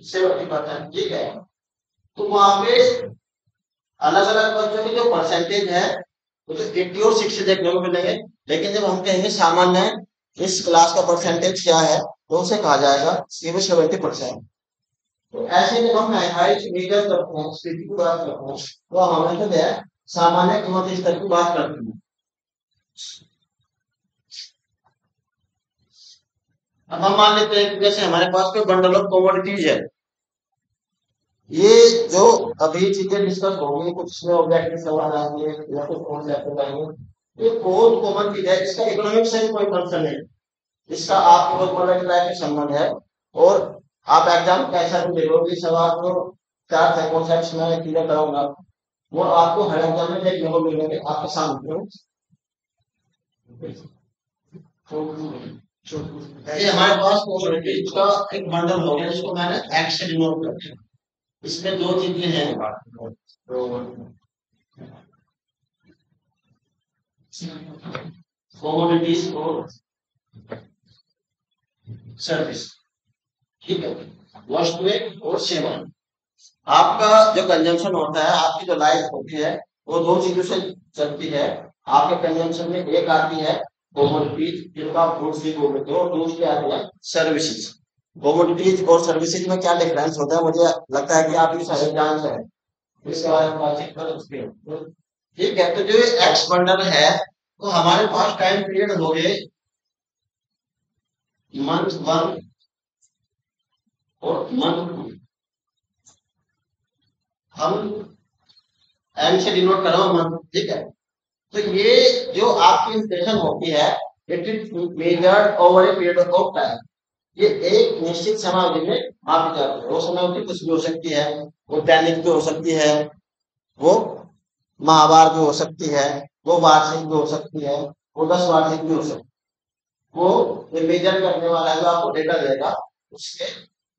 70%, ठीक है। तो वहां पे अलग अलग बच्चों की जो परसेंटेज है वो तो 80 और 60 देखने को मिलेंगे। लेकिन जब हम कहेंगे सामान्य इस क्लास का परसेंटेज क्या है, तो उसे कहा जाएगा 70%। तो ऐसे जब हम महंगाई मेजर करते हैं, स्थिति की बात करते हैं, तो हमें जो है सामान्य कीमत स्तर की बात करते हैं। अब हम मान लेते हैं कि जैसे हमारे पास कोई बंडल ऑफ कमोडिटीज है, ये जो अभी चीजें डिस्कस होंगी, कुछ इसमें ऑब्जेक्टिव सवाल आएंगे या कुछ कॉन्सेप्ट आएंगे, ये बहुत कॉमन चीज है, इसका इकोनॉमिक्स से भी कोई कंसर्न है, इसका आपके रोजमर्रा की लाइफ में संबंध है। और आप एग्जाम कैसा भी दे लो, ये सवाल को 4 कॉन्सेप्ट में क्लियर कराऊंगा, वो आपको हर एग्जाम में देखने को मिलेंगे आपके सामने। ये हमारे पास कमोडिटीज का एक बंडल हो गया जिसको मैंने एक्स से डिनोट कर दिया। इसमें दो चीजें हैं, कमोडिटीज और सर्विस, ठीक है। वस्तुएं और सेवाएं, आपका जो कंजम्पशन होता है, आपकी जो लाइफ होती है, वो दो चीजों से चलती है। आपके कंजम्पशन में एक आती है कमोडिटीज, जिनका आप गुड्स भी बोल देते हो, और दूसरी आती है सर्विसेज। कमोडिटीज और सर्विसेज में क्या डिफरेंस होता है, मुझे लगता है कि आप ये सारे जानते हैं, इसके बारे में बातचीत कर सकते हैं, ठीक है। तो जो एक्स बंडल है, तो हमारे पास टाइम पीरियड हो गए मंथ 1 और मंथ 2। हम एम से डिनोट कर रहा हूं मंथ, ठीक है। तो ये जो आपकी इन्फ्लेशन होती है, it is measured over a period of time. ये एक निश्चित समय अवधि में मापी जाती है। वो समय अवधि कुछ भी हो सकती है, वो दैनिक भी हो सकती है, वो माहवार भी हो सकती है, वो वार्षिक भी हो सकती है, वो 10 वार्षिक भी हो सकती है। वो मेजर करने वाला जो आपको डेटा देगा, उसके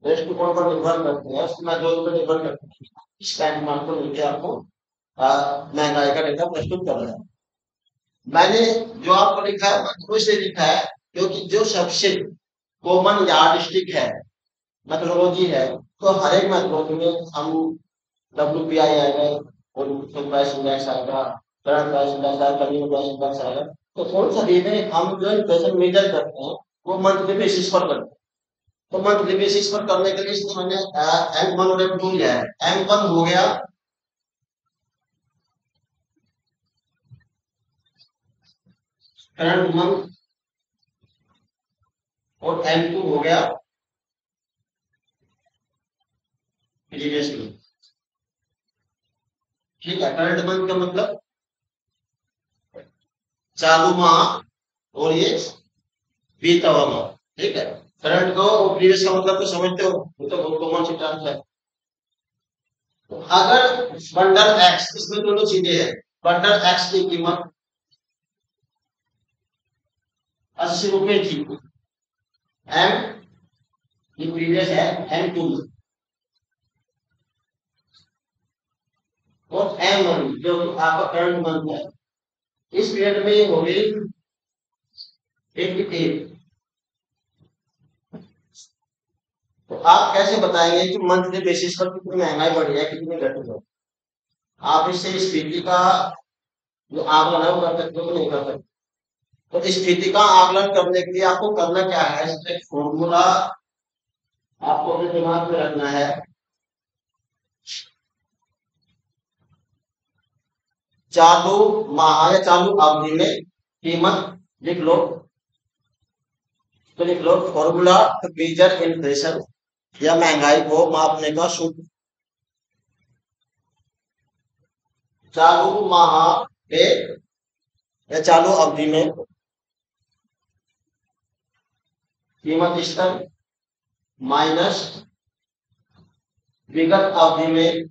दृष्टिकोण पर निर्भर करते हैं, उसकी मेथोड पर निर्भर करते हैं। इस टाइम मान को लेकर आपको महंगाई का डेटा प्रस्तुत कर रहा है। मैंने जो आपको लिखा है वो इसलिए लिखा है क्योंकि जो सबसे कॉमन यार्डस्टिक है, मेथोडोलॉजी है, तो हर एक मेथोडोलॉजी में हम WPI आएगा और प्राइस इंडेक्स आएगा, करंट प्राइस इंडेक्स आएगा, कंज्यूमर प्राइस इंडेक्स आएगा। तो कौन सा में हम जो इन्फ्लेशन मेजर करते हैं वो मंथली बेसिस पर करते हैं। तो मंथली बेसिस पर करने के लिए इसलिए मैंने M1 और M2 लिया है। M1 हो गया करंट मंथ और M2 हो गया प्रीवियस मंथ, ठीक है। करंट मंथ का मतलब चालू माह और ये बीता हुआ माह, ठीक है। करंट को और प्रीवियस का मतलब तो समझते हो, वो तो बहुत कॉमन सी टर्म है। तो अगर बंडल एक्स, इसमें दोनों चीजें हैं, बंडल एक्स की कीमत 80 रुपए थी, एम ये प्रीवियस है M2, और M1 जो आपका करंट मंथ है, इस पीरियड में ये हो गई 88। तो आप कैसे बताएंगे कि मंथली बेसिस पर कितनी महंगाई बढ़ी है, कितनी घटी है? आप इससे स्थिति का जो आकलन है वो कर सकते हो, नहीं कर सकते। तो स्थिति का आकलन करने के लिए आपको करना क्या है, इसका फॉर्मूला आपको अपने दिमाग में रखना है। चालू माह या चालू अवधि में कीमत लिख लो, तो लिख लो फॉर्मूला टू मेजर इन्फ्लेशन या महंगाई को मापने का सूत्र। चालू माह पे या चालू अवधि में कीमत स्तर माइनस विगत अवधि में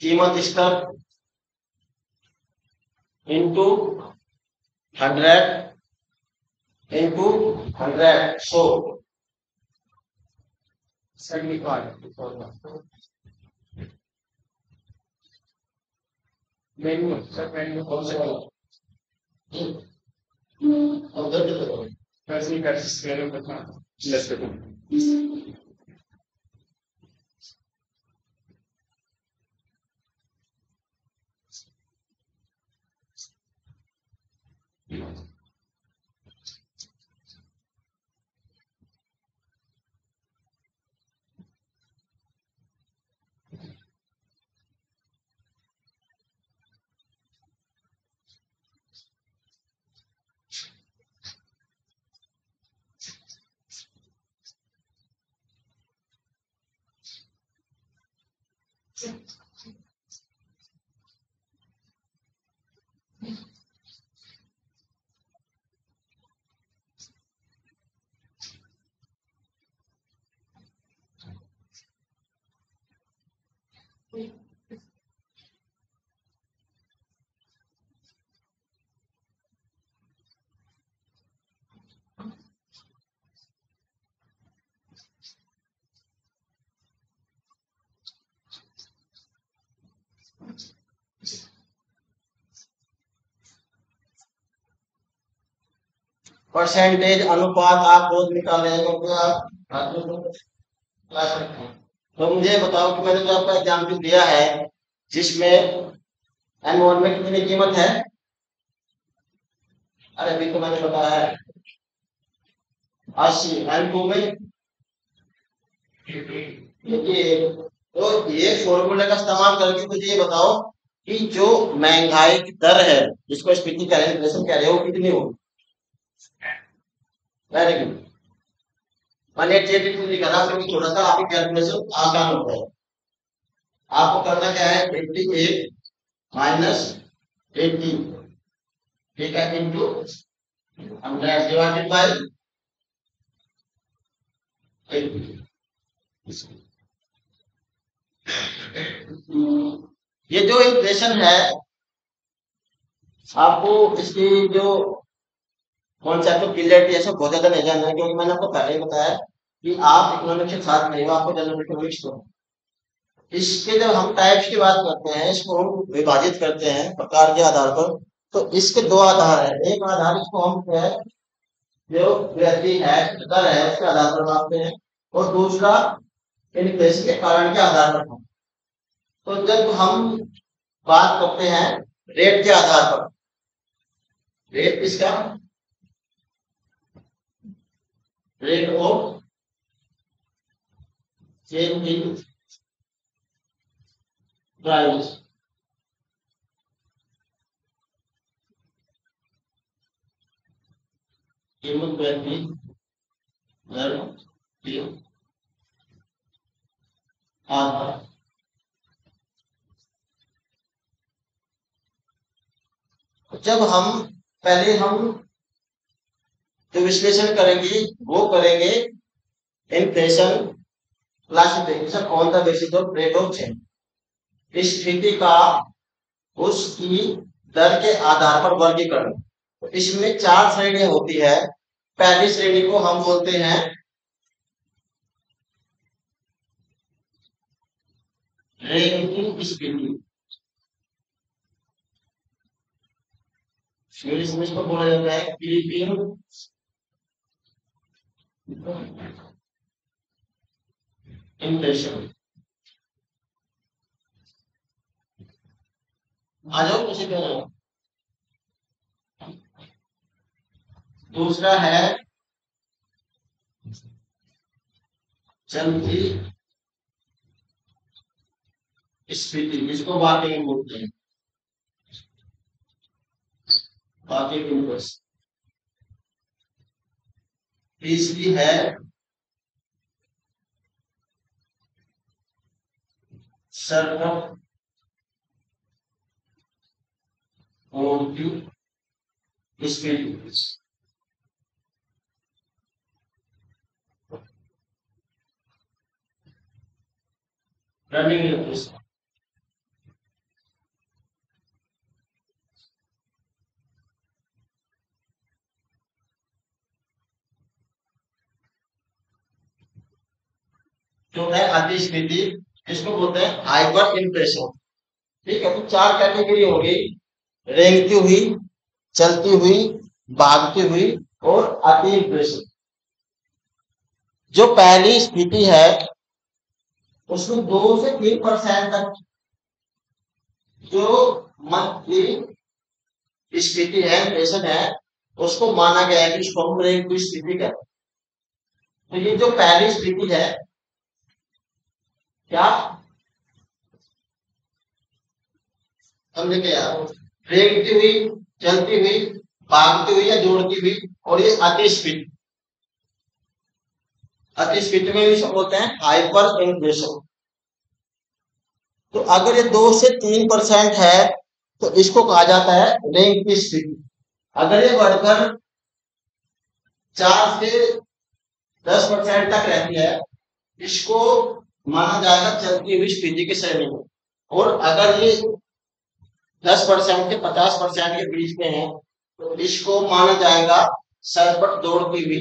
कीमत स्तर इंटू 100 इंटू 100 सो मेन्यू सर, मेन्यू कौन सा उधर कैसे कर सकते हैं? परसेंटेज अनुपात आप रोज निकाल रहे हैं, क्योंकि आप क्लास रखें। तो मुझे बताओ कि मैंने जो आपका एग्जाम्पल दिया है जिसमें N1 में कितनी कीमत है? अरे अभी तो मैंने बताया है 80, N2 में देखिए। तो ये फॉर्मूले का इस्तेमाल करके मुझे ये बताओ कि जो महंगाई की दर है जिसको स्पीति कह रहे हैं, इन्फ्लेशन कह रहे हैं, वो कितनी होगी? Very good. मैंने 182 लिखा था क्योंकि थोड़ा सा आपकी कैलकुलेशन आसान होता है। आपको करना क्या है, 88 माइनस 80, ठीक है, इंटू 100 डिवाइडेड बाय 80। ये जो इक्वेशन है आपको इसकी जो कॉन्सेप्ट ऑफ क्लियरिटी ऐसा बहुत ज्यादा नहीं जानना है, क्योंकि मैंने आपको पहले ही बताया कि आप इकोनॉमिक्स के साथ नहीं हो, आपको जनरल इकोनॉमिक्स को। इसके जब हम टाइप्स की बात करते हैं, इसको हम विभाजित करते हैं प्रकार के आधार पर, तो इसके दो आधार है। एक आधार इसको हम क्या है, जो वृद्धि है दर है उसके आधार पर मापते हैं, और दूसरा इन्फ्लेशन के कारण के आधार पर। तो जब हम बात करते हैं रेट के आधार पर, रेट किसका, rate of change in price, कीमत वृद्धि दर के आधार। जब हम पहले हम जो विश्लेषण करेंगे वो करेंगे inflation classification on the basis of rate of change, स्थिति का उसकी दर के आधार पर वर्गीकरण। तो इसमें 4 श्रेणियां होती है। पहली श्रेणी को हम बोलते हैं रैंकिंग स्थिति, इंग्लिश में इसको बोला जाता है क्रीपिंग इन्फ्लेशन। आ जाओ किसी पे। दूसरा है चलती स्फीति, जिसको बार्गेनिंग बोलते हैं, बार्गेनिंग। तीसरी है सरल स्फीति। Running inflation. जो है अतिस्फीति, इसको बोलते हैं हाइपर इन्फ्लेशन। ठीक है, तो 4 कैटेगरी हो गई, रेंगती हुई, चलती हुई, भागती हुई और अति इन्फ्लेशन। जो पहली स्थिति है उसमें 2 से 3% तक जो मंथली स्थिति है, इन्फ्लेशन है, उसको माना गया है कि इसको हम रेंज की स्थिति कहते हैं। तो ये जो पहली स्थिति है, क्या समझे क्या यार, रेंगती हुई, चलती हुई, भागती हुई या दौड़ती हुई, और ये अतिस्फीति, अतिस्फीति में भी बोलते हैं हाइपर इन्फ्लेशन। तो अगर ये 2 से 3% है तो इसको कहा जाता है रेंग की स्थिति। अगर ये बढ़कर 4 से 10% तक रहती है, इसको माना जाएगा चलती हुई स्थिति की श्रेणी में। और अगर ये 10% से 50% के बीच में है तो इसको माना जाएगा सरपट दौड़ती हुई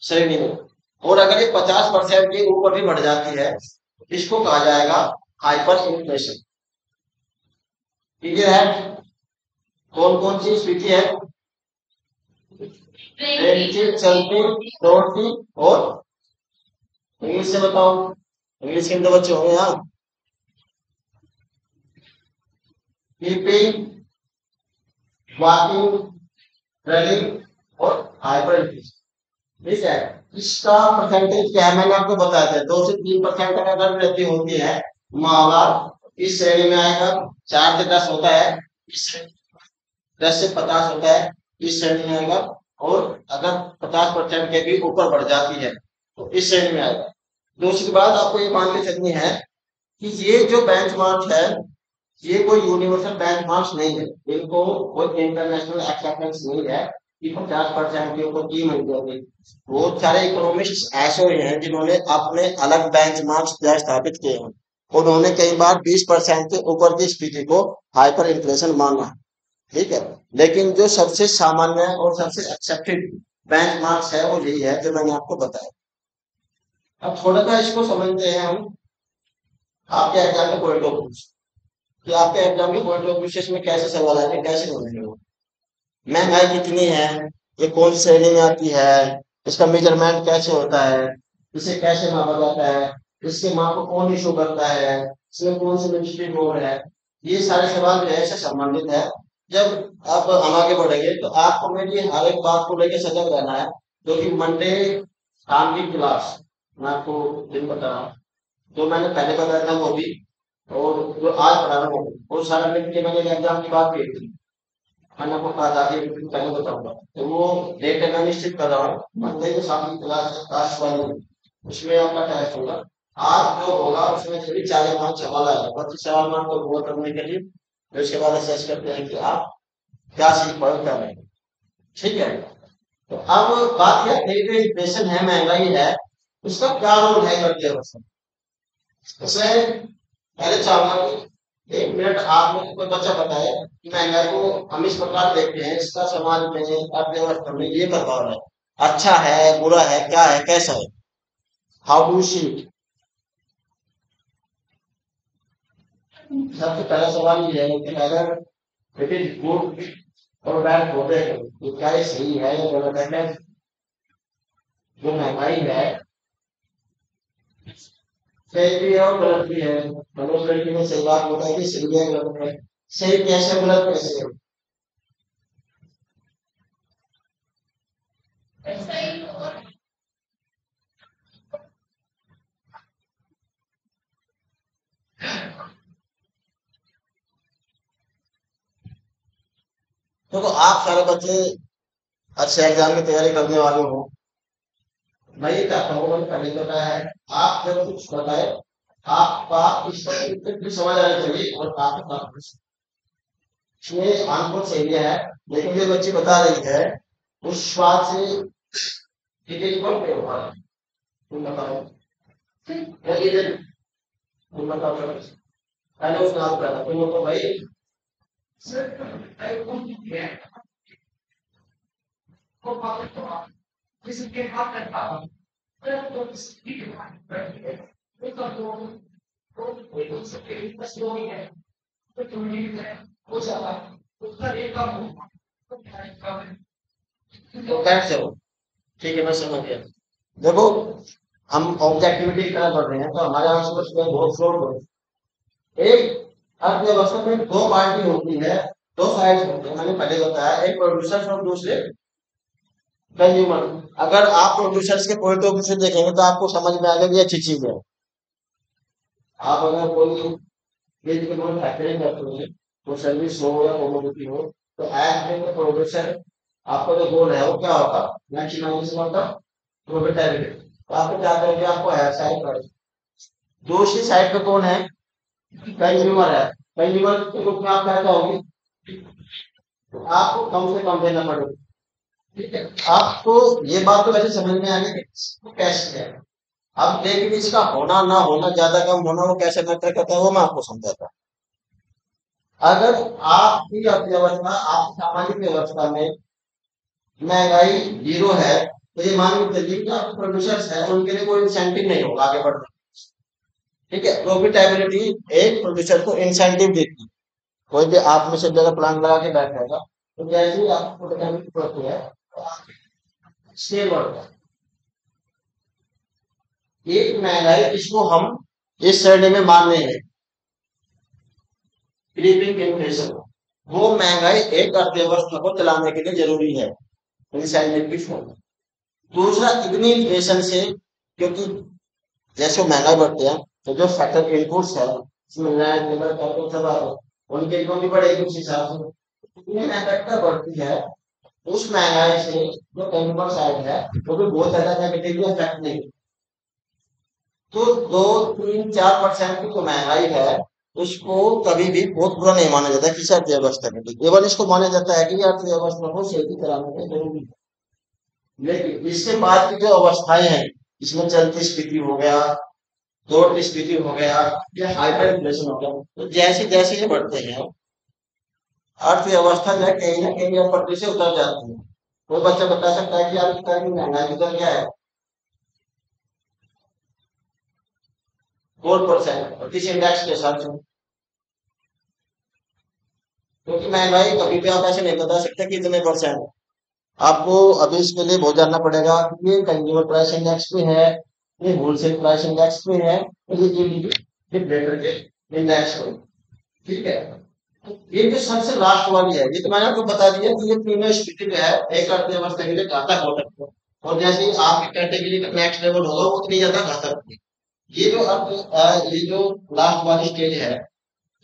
श्रेणी में। और अगर ये 50% के ऊपर भी बढ़ जाती है इसको कहा जाएगा हाइपर इन्फ्लेशन। क्लियर है? कौन कौन सी स्थिति है? चलती, दौड़ती, और इंग्लिश से बताओ, इंग्लिश के बच्चे होंगे यहाँ। कीपिंग, वॉकिंग, रनिंग और हाइपर इन्फ्लेशन। ठीक है, इसका परसेंटेज क्या है मैंने आपको बताया था, 2 से 3% अगर वृद्धि होती है माहवार इस श्रेणी में आएगा। 4 से 10 होता है इस श्रेणी, 10 से 50 होता है इस श्रेणी में आएगा। और अगर 50% के भी ऊपर बढ़ जाती है तो इस श्रेणी में आएगा। दूसरी बात आपको ये मान के चलनी है कि ये जो बेंचमार्क है ये कोई यूनिवर्सल बेंचमार्क नहीं है, इनको कोई इंटरनेशनल एक्सेप्टेंस नहीं है कि 50% के ऊपर की मिल जाएगी। बहुत सारे इकोनॉमिस्ट ऐसे हुए हैं जिन्होंने अपने अलग बेंचमार्क्स स्थापित किए हैं। उन्होंने कई बार 20% के ऊपर की स्थिति को हाइपर इन्फ्लेशन माना। ठीक है, लेकिन जो सबसे सामान्य और सबसे एक्सेप्टेड बेंचमार्क्स है वो यही है जो मैंने आपको बताया। अब थोड़ा सा इसको समझते हैं हम आपके एग्जाम के पॉइंट ऑफ व्यू से, कि आपके एग्जाम के पॉइंट ऑफ व्यू से इसमें कैसे सवाल आएंगे, कैसे समझेंगे। महंगाई कितनी है, ये कौन सी श्रेणी में आती है, इसका मेजरमेंट कैसे होता है, इसे कैसे मापा जाता है, इसके माप को कौन इशू करता है, इसमें कौन सी मिनिस्ट्री बोर्ड है, ये सारे सवाल जो है इससे संबंधित है। जब आप हम आगे बढ़ेंगे तो आपको मेरी हर एक बात को लेकर सजग रहना है, क्योंकि मंडे शाम की क्लास मैं आपको दिन बता रहा हूँ, जो मैंने पहले बताया था वो भी, और जो आज पढ़ा रहा हूँ वो सारा मिल के मैंने एग्जाम की बात की थी, मैंने आपको कहा था कि पहले बताऊंगा। तो वो डेट मैं निश्चित कर रहा हूँ, मंडे को शाम की क्लास वाली उसमें आपका टेस्ट होगा। आज जो होगा उसमें सभी 4 या 5 सवाल आएगा, 25 सवाल में आपको पूरा करने के लिए। फिर उसके बाद असेस करते हैं कि आप क्या सीख पाए क्या नहीं। ठीक है, तो अब बात क्या है, इन्फ्लेशन है, महंगाई है, उसका क्या रोल है अर्थव्यवस्था। उसमें पहले चाहूंगा कि 1 मिनट आप लोग कोई बच्चा बताए कि महंगाई को हम इस प्रकार देखते हैं, इसका समाज में अर्थव्यवस्था में ये प्रभाव है, अच्छा है, बुरा है, क्या है, कैसा है, हाउ डू सी। सबसे पहला सवाल ये है कि अगर इट इज गुड और बैड हो रहे हैं तो क्या ये सही है या गलत है। जो महंगाई है सही भी है और गलत भी है, मनोज लड़की ने सही बात बताई कि सही है गलत है। सही कैसे, गलत कैसे है। तो आप सारे बच्चे अच्छे एग्जाम की तैयारी करने वाले हो, मैं ये चाहता हूँ मैंने पहले बताया है, आप जब कुछ बताए आपका इस पर भी समझ आनी चाहिए और आपका इसमें आंसर सही है, लेकिन जो बच्ची बता रही है उस बात से डिटेल कौन पे हुआ है, तुम बताओ। या इधर तुम बताओ, पहले उस नाम का था तुम तो भाई तो बैठ जाओ। ठीक है, मैं समझ गया। देखो हम ऑब्जेक्टिविटी की तरह पढ़ रहे हैं तो हमारे आंसर में बहुत फ्लोट हो। एक अर्थव्यवस्था में 2 पार्टी होती है, दो साइड होते हैं, मैंने पहले बताया, एक प्रोड्यूसर और दूसरे कंज्यूमर। अगर आप प्रोड्यूसर्स के पॉइंट ऑफ व्यू से देखेंगे तो आपको समझ में आ गया ये अच्छी चीज है। आप अगर कोई चीज की मैन्युफैक्चरिंग करते हैं, वो सर्विस हो या कमोडिटी हो, तो एज ए प्रोड्यूसर आपका जो गोल है वो क्या होगा, मैक्सिमाइजेशन होगा प्रॉफिटेबिलिटी। तो आपको क्या करेंगे, आपको है साइड पर, दूसरी साइड पे कौन है, कंज्यूमर है। कंज्यूमर के रूप में आप क्या कहोगे, तो आपको कम से कम देना पड़ेगा। ठीक है, आपको ये बात तो वैसे समझ में आ गई कि इसको कैसे है। अब लेकिन इसका होना ना होना, ज्यादा कम होना, वो कैसे मैटर करता है वो मैं आपको समझाता हूँ। अगर आपकी अर्थव्यवस्था, आपकी सामाजिक व्यवस्था में महंगाई जीरो है, तो ये मान के चलिए कि आपके प्रोड्यूसर्स है, उनके लिए कोई इंसेंटिव नहीं होगा आगे बढ़ने। ठीक है, प्रॉफिटेबिलिटी एक प्रोड्यूसर को इंसेंटिव देती है। कोई भी आप में से अगर प्लान लगा के बैठेगा, तो जैसे ही आपको प्रॉफिटेबिलिटी बढ़ती है तो सेल बढ़ता है। एक महंगाई जिसको हम इस श्रेणी में मान रहे हैं, क्रीपिंग इन्फ्लेशन, वो महंगाई एक अर्थव्यवस्था को चलाने के लिए जरूरी है, इंसेंटिव की फॉर्म। दूसरा, इतनी इन्फ्लेशन से, क्योंकि जैसे वो महंगाई बढ़ती है तो जो फैक्टर इनपुट्स है, इसमें लैंड लेबर कैपिटल सब आते हैं, उनकी इनकम भी बढ़ेगी उस हिसाब से। इतनी महंगाई बढ़ती है, उस महंगाई से जो कंज्यूमर साइड है वो भी बहुत ज्यादा नेगेटिवली अफेक्ट नहीं। तो 2, 3, 4% की जो महंगाई है, उसको कभी भी बहुत बुरा नहीं माना जाता किसी अर्थव्यवस्था के लिए। केवल इसको माना जाता है कि अर्थव्यवस्था को सही चलाने में जरूरी है। लेकिन इसके बाद की जो अवस्थाएं हैं, इसमें चलती स्थिति हो गया, दौड़ती स्थिति हो गया, या हाइपर इन्फ्लेशन हो गया, तो जैसे जैसे ये बढ़ते हैं, अर्थव्यवस्था जो है कहीं ना कहीं पटरी से उतर जाती है। कोई बच्चा बता सकता है कि आपकी तरह की महंगाई की दर क्या है, 4%, और किस इंडेक्स के साथ में, क्योंकि महंगाई कभी भी आप ऐसे नहीं बता सकते कि इतने परसेंट। आपको अभी इसके लिए बहुत जानना पड़ेगा कि ये कंज्यूमर प्राइस इंडेक्स पे है, ये होलसेल प्राइस इंडेक्स पे है, और ये जीडीपी डिफरेंटर के इंडेक्स पे। ठीक है, ये जो सबसे लास्ट वाली है, ये तो मैंने आपको बता दिया कि ये तीनों स्थिति पे है, एक अर्थव्यवस्था के लिए घातक हो सकता है, और जैसे ही आपकी कैटेगरी का नेक्स्ट लेवल होगा वो उतनी ज्यादा घातक होगी। ये जो ये जो लास्ट वाली स्टेज है,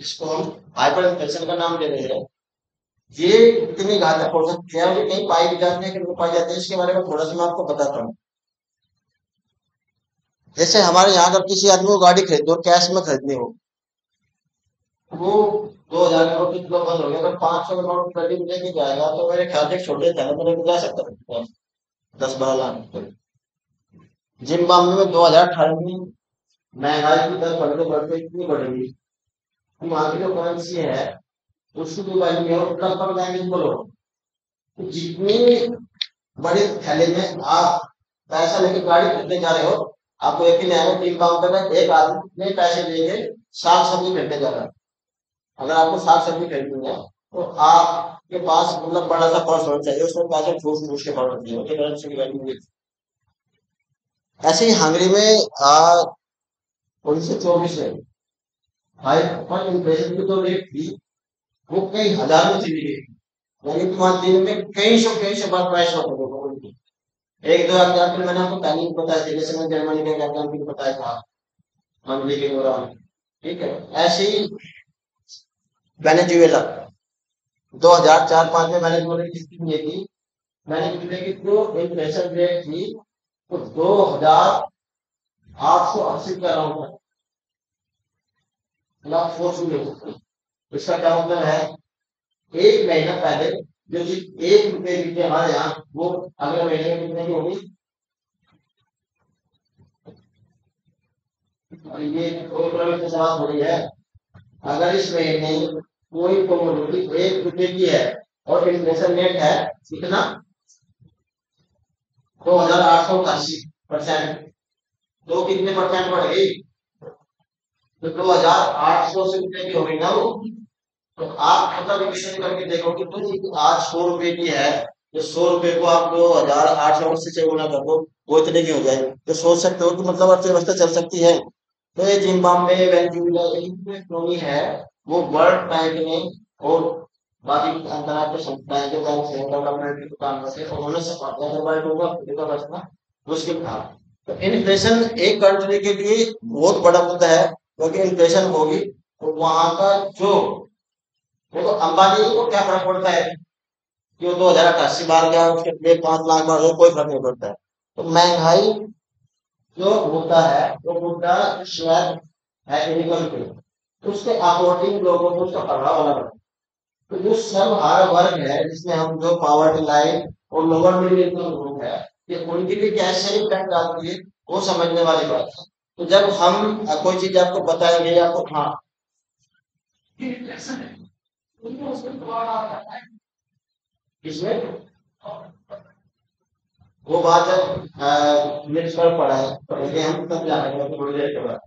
जिसको हम हाइपर इन्फ्लेशन का नाम दे रहे हैं, ये इतनी घातक हो सकती है, और ये कहीं पाई भी जाती है कि नहीं पाई जाती है, इसके बारे में थोड़ा सा मैं आपको बताता हूँ। जैसे हमारे यहाँ अगर किसी आदमी को गाड़ी खरीदनी हो, कैश में खरीदनी हो, वो 2,000 करोड़ की तो बंद हो गया, अगर 500 करोड़ प्रति लेके जाएगा तो मेरे ख्याल से छोटे थे मेरे को जा सकता है 10-12 लाख। जिम्बाब्वे में 2018 में महंगाई की दर बढ़ते बढ़ते इतनी बढ़ेगी कि वहां की जो करेंसी है उसकी जो वैल्यू है वो लगभग लैंग्वेज बोलो, जितनी बड़ी थैली में आप पैसा लेके गाड़ी खरीदने जा रहे हो, आपको यकीन है 3 काउंटर में एक आदमी कितने पैसे लेके साग सब्जी खरीदने जा रहा है। अगर आपको साग सब्जी खरीदनी है तो आपके पास मतलब बड़ा सा पर्स होना चाहिए, उसमें पैसे ठूस ठूस के भरना चाहिए, उसके करेंसी की वैल्यू। ऐसे ही हंगरी में 1924 में हाइपर इन्फ्लेशन की जो रेट थी वो कई हजार में चली गई, यानी कि वहां दिन में कई सौ बार प्राइस होता था उनकी। एक दो एग्जाम्पल मैंने आपको पहले भी बताया था, जैसे मैंने जर्मनी का एग्जाम्पल बताया था मंदी के दौरान। ठीक है, ऐसे ही वेनेजुएला 2004-5 में वेनेजुएला की स्थिति ये थी, वेनेजुएला की जो इन्फ्लेशन रेट थी वो 2,880 का अराउंड था, मतलब 4 इसका क्या मतलब है, एक महीना पहले जो चीज 1 रुपए की थी हमारे यहाँ, वो अगले महीने में कितने की होगी। और ये प्रोग्राम की बात हो रही है, अगर इस महीने कोई कमोडिटी 1 रुपए की है और इन्फ्लेशन रेट है कितना, 2,880%, तो कितने परसेंट बढ़ गई, तो 2,800 से रुपए की हो गई ना वो। तो आप मतलब डिविजन करके देखो कि तो आज 100 रुपए की है, तो 100 रुपए को आप 2,880 से गुना कर दो, वो इतने की हो जाए, तो सोच सकते हो कि मतलब अर्थव्यवस्था चल सकती है। तो ये जिम्बाब्वे वेनेजुएला इकोनॉमी है, वो वर्ल्ड बैंक में और बाकी अंतर्राष्ट्रीय संस्थाएं जो बैंक से डेवलपमेंट की दुकान से उन्होंने सपोर्ट किया, अदरवाइज होगा का बचना मुश्किल था। तो इन्फ्लेशन एक कंट्री के लिए बहुत बड़ा मुद्दा है, क्योंकि इन्फ्लेशन होगी तो वहां का जो, देखो अंबानी को क्या फर्क पड़ता है कि वो 2088 बार गया, उसके लिए 5 लाख बार हो, कोई फर्क नहीं पड़ता है। तो महंगाई जो मुद्दा है वो मुद्दा शायद है इनकम के, उसके अकॉर्डिंग लोगों को उसका प्रभाव अलग है। तो जो सब हर वर्ग है जिसमें हम जो पावर्टी लाइन और लोअर मिडिल इनकम ग्रुप है, ये उनके लिए कैसे इम्पैक्ट आती है वो समझने वाली बात है। तो जब हम कोई चीज आपको बताएंगे आपको, हाँ इसमें वो बात जब मिर्च पर पड़ा है पढ़ेंगे हम तब जानेंगे थोड़ी देर के बाद।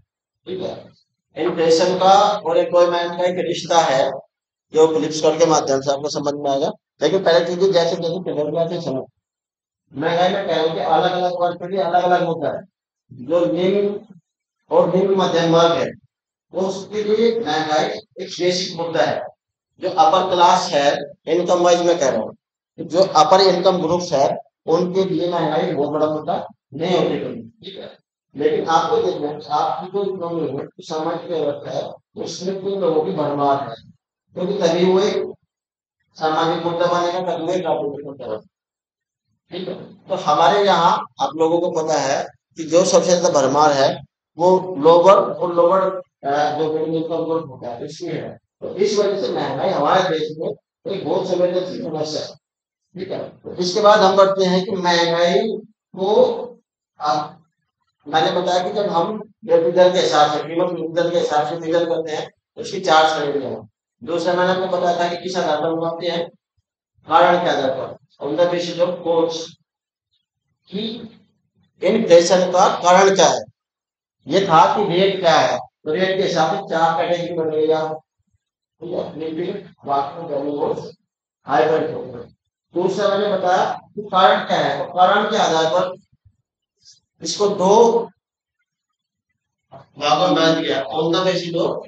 ठीक है, इन्फ्लेशन का और एम्प्लॉयमेंट का एक रिश्ता है जो फ्लिपकार्ट के माध्यम से आपको समझ में आएगा। लेकिन पहले चीजें जैसे जैसे पिलर में आते समझ, महंगाई में कह रहा हूँ कि अलग अलग वर्ग के लिए अलग अलग मुद्दा है। जो निम्न और निम्न मध्यम वर्ग है वो उसके लिए महंगाई एक बेसिक मुद्दा है। जो अपर क्लास है, इनकम वाइज में कह रहा हूँ, जो अपर इनकम ग्रुप्स है उनके लिए महंगाई बहुत बड़ा मुद्दा नहीं होती कभी। ठीक है, लेकिन आपको देखना है आपकी जो इकोनॉमी है, सामाजिक व्यवस्था है, उसमें कुछ लोगों की भरमार है, क्योंकि तभी वो एक सामाजिक मुद्दा बनेगा, तभी वो एक राजनीतिक मुद्दा बनेगा। ठीक है, तो हमारे यहाँ आप लोगों को पता है कि जो सबसे ज्यादा भरमार है वो लोअर और लोअर जो मिडिल इनकम ग्रुप होता है इसलिए है। तो इस वजह से महंगाई हमारे देश में एक बहुत संवेदनशील समस्या है। ठीक है, तो इसके बाद हम बढ़ते हैं कि महंगाई को आप, मैंने बताया कि जब हम वृद्धि दर के हिसाब से, कीमत वृद्धि दर के हिसाब से मेजर करते हैं तो उसकी चार श्रेणी है। दूसरा मैंने आपको बताया था कि किस आधार पर मापते हैं, कारण के आधार पर, on the basis of course कि इन्फ्लेशन का कारण क्या है। ये था कि रेट क्या है, तो रेट के हिसाब से चार कैटेगरी बनेगा। ठीक है, लिविंग, वास्तविक, वैल्यू, हाइब्रिड होगा। दूसरा मैंने बताया कि कारण क्या है, तो कारण के आधार पर इसको दो भागों में बांट दिया, ऑन द बेसिस ऑफ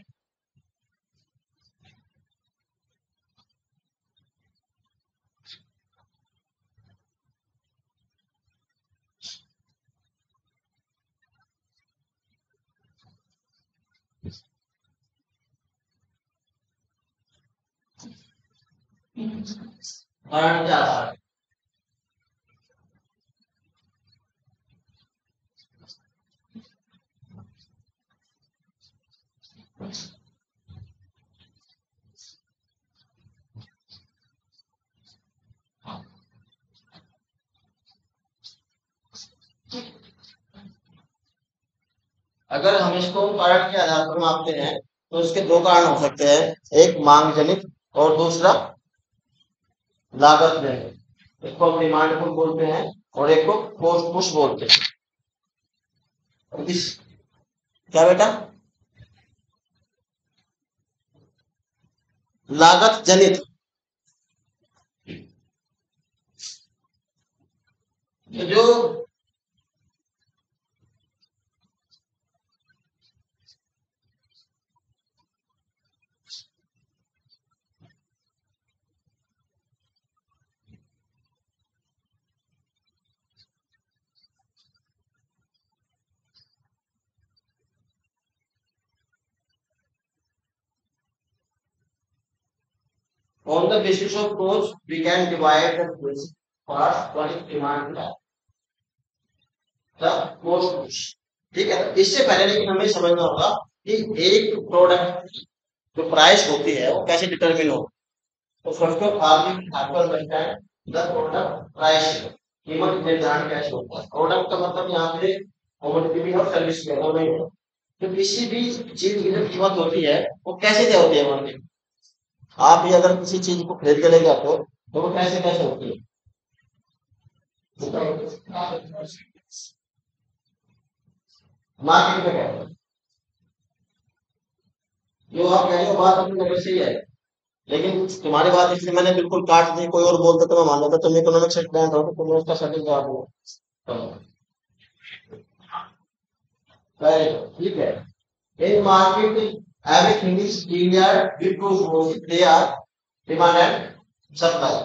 कारण के आधार। अगर हम इसको कारण के आधार पर मापते हैं तो इसके दो कारण हो सकते हैं, एक मांग जनित और दूसरा लागत जनित। एक को हम डिमांड पुल बोलते हैं और एक को कॉस्ट पुश बोलते हैं। इस क्या बेटा, लागत जनित जो on the basis of those we can divide the basic part, one is demand the cost push। ठीक है, तो इससे पहले लेकिन हमें समझना होगा कि एक प्रोडक्ट की जो प्राइस होती है वो कैसे डिटरमिन हो। तो first of all we have to understand the product price, कीमत निर्धारण कैसे होता है। प्रोडक्ट का मतलब यहाँ पे कमोडिटी भी और सर्विस भी दोनों ही है। तो किसी भी चीज की जो कीमत होती है वो कैसे तय होती है मार्केट। आप भी अगर किसी चीज को खरीद के लेके आते हो तो वो कैसे कैसे होती है, मार्केट में कहते हैं। जो आप कह रहे हो बात अपनी नजर से ही है, लेकिन तुम्हारी बात इसलिए मैंने बिल्कुल काट दी, कोई और बोलता तो मैं मान लेता तुम इकोनॉमिक्स स्टूडेंट हो तो तुम्हें उसका सटीक जवाब दो। ठीक है, in market everything is clear, we prove they are demand and supply.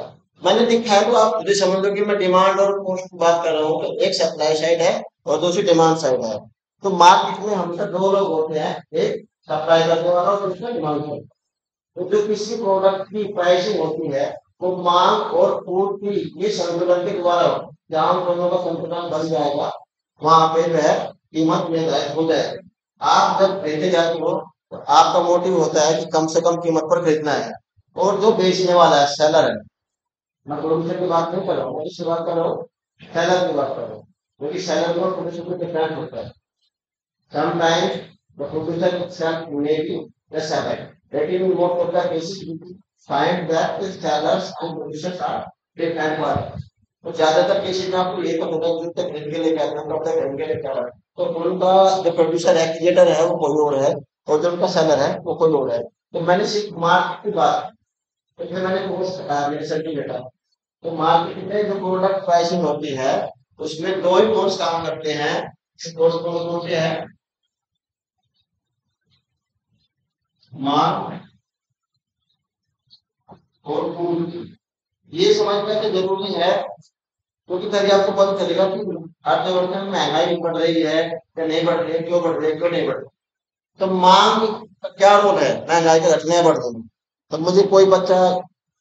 मैंने दिखाया तो आप मुझे समझ लो कि मैं डिमांड और कॉस्ट की बात कर रहा हूँ, तो एक सप्लाई साइड है और दूसरी डिमांड साइड है। तो मार्केट में हमेशा दो लोग होते हैं, एक सप्लाई करने वाला और दूसरा डिमांड करने। तो जो किसी प्रोडक्ट की प्राइसिंग होती है वो मांग और पूर्ति ये संतुलन के द्वारा होती है। जहां दोनों का संतुलन बन जाएगा वहां पे जो है कीमत निर्धारित हो जाएगी। आप जब खरीदने जाते हो तो आपका मोटिव होता है कि कम से कम कीमत पर खरीदना है, और जो बेचने वाला है सेलर है, मैं प्रोड्यूसर की बात नहीं कर रहा हूँ, मैं इससे बात कर रहा हूँ, सेलर की बात कर रहा हूँ, क्योंकि सेलर और प्रोड्यूसर को डिफरेंट होता है। Sometimes the producer sell may be the seller, लेकिन in most of the cases you will find that the sellers and producers are different parties। तो ज्यादातर केसेस में आपको ये तो होगा जूते खरीद के लेके आते हैं, कपड़े खरीद के लेके आ रहे हैं, तो उनका जो प्रोड्यूसर है, क्रिएटर है, वो कोई और है, और जो उनका सेलर है वो कोई और है। तो मैंने सिर्फ मार्केट की बात, तो फिर मैंने कोर्स बताया मेरे सर की बेटा। तो मार्केट में जो प्रोडक्ट प्राइसिंग होती है उसमें दो ही कोर्स काम करते हैं। कोर्स कौन से हैं? मार्क और पूर्ति। ये समझना तो जरूरी है, क्योंकि तभी आपको पता चलेगा कि अर्थव्यवस्था में महंगाई बढ़ रही है या नहीं बढ़ रही है, क्यों बढ़ रही है, क्यों नहीं बढ़ रही। तो मांग का क्या रोल है महंगाई के घटने या बढ़ने में? तो मुझे कोई बच्चा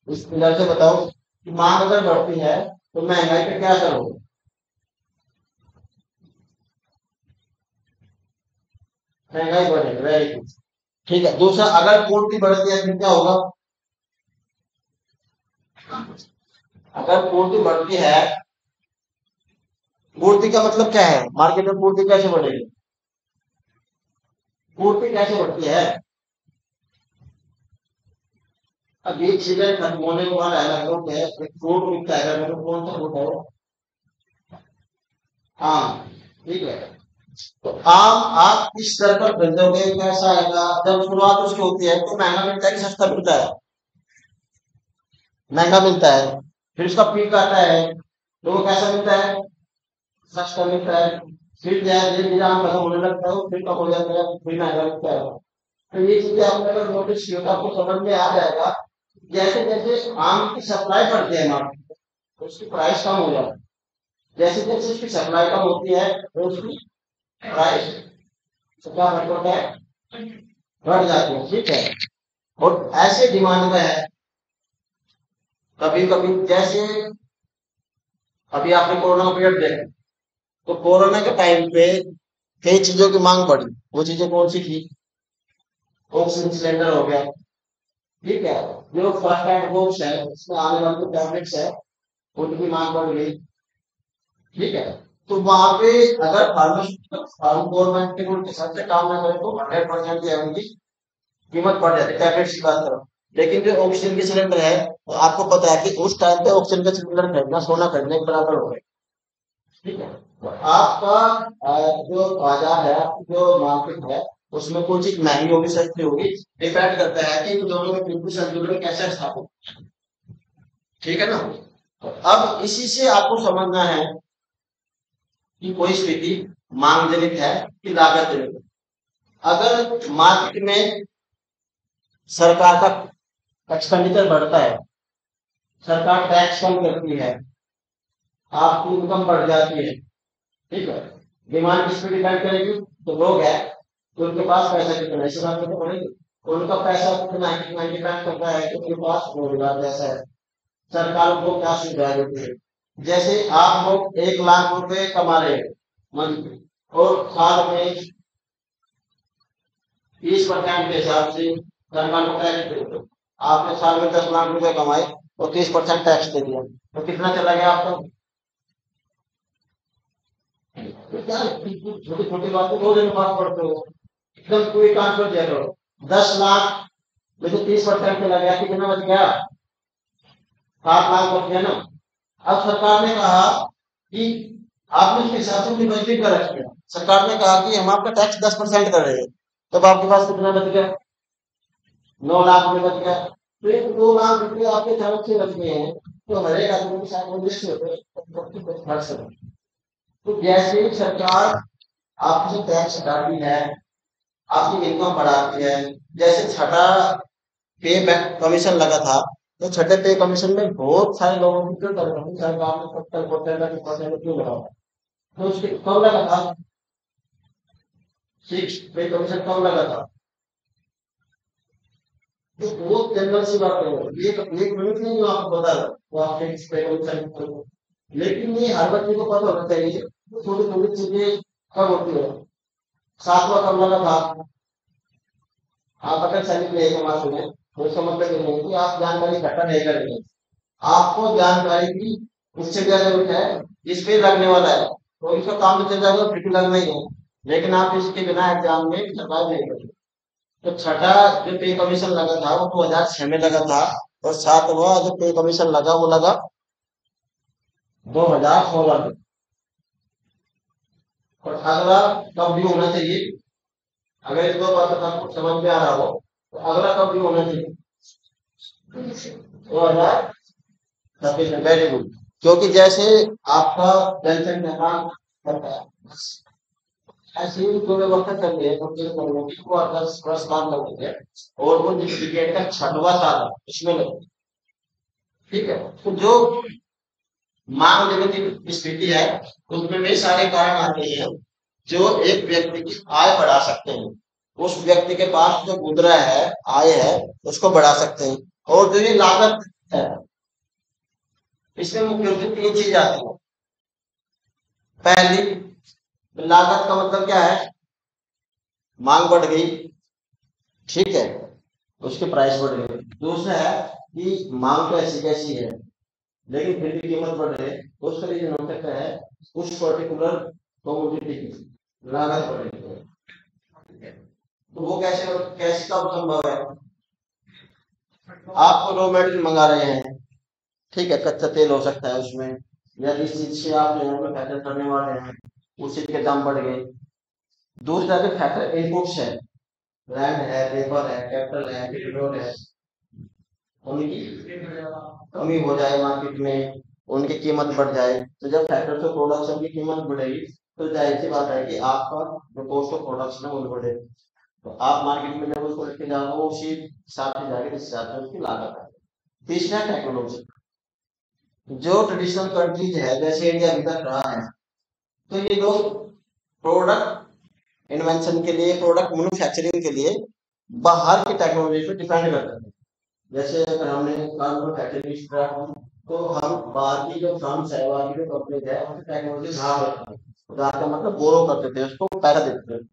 इस तरह से बताओ कि मांग अगर बढ़ती है तो महंगाई पे क्या असर होगा? महंगाई बढ़ेगी, वेरी गुड। ठीक है, दूसरा, अगर पूर्ति बढ़ती है फिर क्या होगा? अगर पूर्ति बढ़ती है, पूर्ति का मतलब क्या है? मार्केट में पूर्ति कैसे बढ़ेगी? पूर्ति कैसे बढ़ती है? अब ये सीजन खत्म होने के बाद अलग है, एक फ्रूट बिकता है, अगर कौन सा फ्रूट है वो? आम। ठीक है, तो आम आप किस स्तर पर खरीदोगे, कैसा आएगा? जब शुरुआत उसकी होती है तो महंगा मिलता है कि सस्ता मिलता है? महंगा मिलता है। फिर उसका पीक आता है तो वो कैसा मिलता है? सस्ता मिलता है। फिर धीरे धीरे आम खत्म होने लगता है, फिर कम हो जाता है, फिर महंगा मिलता है। तो ये चीजें आपने अगर नोटिस किया तो आपको समझ में आ जाएगा। जैसे जैसे आम की सप्लाई बढ़ती है मार्केट में तो उसकी प्राइस कम हो जाती है, जैसे जैसे उसकी सप्लाई कम होती है तो उसकी प्राइस क्या होता है? बढ़ जाती है। ठीक है, और ऐसे डिमांड में है कभी कभी, जैसे अभी आपने कोरोना का पीरियड देखा, तो कोरोना के टाइम पे कई चीजों की मांग बढ़ी। वो चीजें कौन सी थी? ऑक्सीजन सिलेंडर हो गया, ठीक है, जो फर्स्ट एड बॉक्स है उसमें आने वाली जो टैबलेट्स है उनकी मांग बढ़ गई। ठीक है, तो वहां पे अगर फार्म गवर्नमेंट के रूल के हिसाब से काम ना करे तो 100% या उनकी कीमत बढ़ जाती है, टैबलेट्स की बात करो। लेकिन जो ऑक्सीजन के सिलेंडर है, तो आपको पता है कि उस टाइम पे ऑक्सीजन का सिलेंडर खरीदना सोना खरीदने के बराबर हो गया। ठीक है, तो आपका जो बाजार है, आपकी जो मार्केट है, उसमें कोई चीज महंगी होगी सस्ती होगी, डिपेंड करता है कि इन दोनों में बिल्कुल संतुलन कैसे स्थापित। ठीक है ना? तो अब इसी से आपको समझना है कि कोई स्थिति मांग जनित है कि लागत जनित है। अगर मार्केट में सरकार का एक्सपेंडिचर बढ़ता है, सरकार टैक्स कम करती है, आपकी इनकम बढ़ जाती है, ठीक है, डिमांड किस पे डिपेंड करेगी? तो लोग है तो उनके पास पैसा कितना है, इस बात तो पड़ेगी। उनका पैसा कितना है, कितना डिपेंड करता है कि उनके पास रोजगार जैसा है, सरकार को क्या सुविधाएं देती है। जैसे आप लोग 1 लाख रुपए कमा रहे हैं मंथ, और साल में 30% के हिसाब से सरकार को टैक्स दे दो। आपने साल में 10 लाख रुपए कमाए तो 30% टैक्स दे दिया, तो कितना चला गया आपका? छोटी छोटी बातें दो दिन बात पड़ते हो, एकदम कोई ट्रांसफर दिया करो। 10 लाख में से 30% चला गया, कितना बच गया? 7 लाख बच गया ना। अब सरकार ने कहा कि आपने उसके हिसाब से अपनी बजटिंग कर रखी है, सरकार ने कहा कि हम आपका टैक्स 10% कर रहे हैं, तब आपके पास कितना बच गया? 9 लाख रुपए बच गया। तो ये 2 लाख रुपए आपके तरफ से बच गए हैं, तो हर एक आदमी के साथ खर्च करो। तो जैसे ही सरकार आपसे टैक्स हटाती है, आपकी इनकम बढ़ाती है, जैसे छठा पे कमीशन लगा था, तो छठे पे कमीशन में बहुत सारे लोगों को क्यों कर रहे हैं, सरकार ने 70% क्यों बढ़ाया, तो उसके कम लगा था, 6 पे कमीशन कम लगा था। तो वो जनरल सी बात है, एक मिनट नहीं जो आपको बता रहा वो आप फिक्स पे कमीशन करो, लेकिन ये हर बच्चे को पता होना चाहिए थोड़ी थोड़ी चीजें कब होती है। 7वां कम लगा था, आप अगर सैनिक नहीं कमा सुने तो इसका मतलब ये नहीं कि आप जानकारी इकट्ठा नहीं करेंगे, आपको जानकारी की उससे क्या जरूरत है, इस पे लगने वाला है तो इसका काम तो चल जाएगा, फिर भी लगना ही है, लेकिन आप इसके बिना एग्जाम में सरवाइव नहीं करेंगे। तो छठा जो पे कमीशन लगा था वो 2006 में लगा था, और 7वां जो पे कमीशन लगा वो लगा 2016 में। और अगला कब भी होना चाहिए, अगर इस 2 बात आपको समझ में आ रहा हो तो अगला कब भी होना चाहिए 2026 में। वेरी गुड, क्योंकि जैसे आपका जनसंख्या निर्माण करता है ऐसे ही जो व्यवस्था चल रही है कंप्लीट करने की वो 10 वर्ष बाद लगेंगे, और वो डिग्री का 6वां साल है इसमें लगेगा। ठीक है, तो जो मांग जगत की स्थिति है उसमें वे सारे कारण आते हैं जो एक व्यक्ति की आय बढ़ा सकते हैं, उस व्यक्ति के पास जो मुद्रा है, आय है, उसको बढ़ा सकते हैं। और जो ये लागत है इसमें मुख्य रूप से 3 चीज आती है। पहली, लागत का मतलब क्या है, मांग बढ़ गई, ठीक है, उसके प्राइस बढ़ गए। दूसरा है कि मांग तो ऐसी कैसी है लेकिन फिर भी कीमत बढ़ रही है, तो उसका रीजन हो सकता है उस पर्टिकुलर कमोडिटी की लागत बढ़ रही है। तो वो कैसे कैसे कब संभव है, आप रॉ मेटेरियल मंगा रहे हैं, ठीक है, कच्चा तेल हो सकता है उसमें, या जिस चीज से आप फैक्टर करने वाले हैं उस चीज के दाम बढ़ गए। दूसरा जो फैक्टर इनपुट्स है, लैंड है, लेबर है, कैपिटल है, पेट्रोल है, उनकी कमी हो जाए मार्केट में, उनकी कीमत बढ़ जाए, तो जब फैक्टर ऑफ प्रोडक्शन की कीमत बढ़ेगी तो जाहिर सी बात है कि आपका जो कॉस्ट ऑफ प्रोडक्शन है वो बढ़ेगा, तो आप मार्केट में जब उसको लेके जाओगे वो उसी हिसाब से जाएगी जिस हिसाब से उसकी लागत है। तीसरा टेक्नोलॉजी, जो ट्रेडिशनल कंट्रीज है जैसे इंडिया अभी तक रहा है, तो ये लोग प्रोडक्ट इन्वेंशन के लिए, प्रोडक्ट मैन्युफैक्चरिंग के लिए बाहर की टेक्नोलॉजी पे डिपेंड करते हैं। जैसे अगर हमने कार मैन्युफैक्चरिंग स्टार्ट की तो हम बाहर की जो फर्म्स है, बाहर की जो कंपनीज है उनसे टेक्नोलॉजी उधार लेते हैं, उधार का मतलब बोरो करते थे, उसको पैसा देते थे।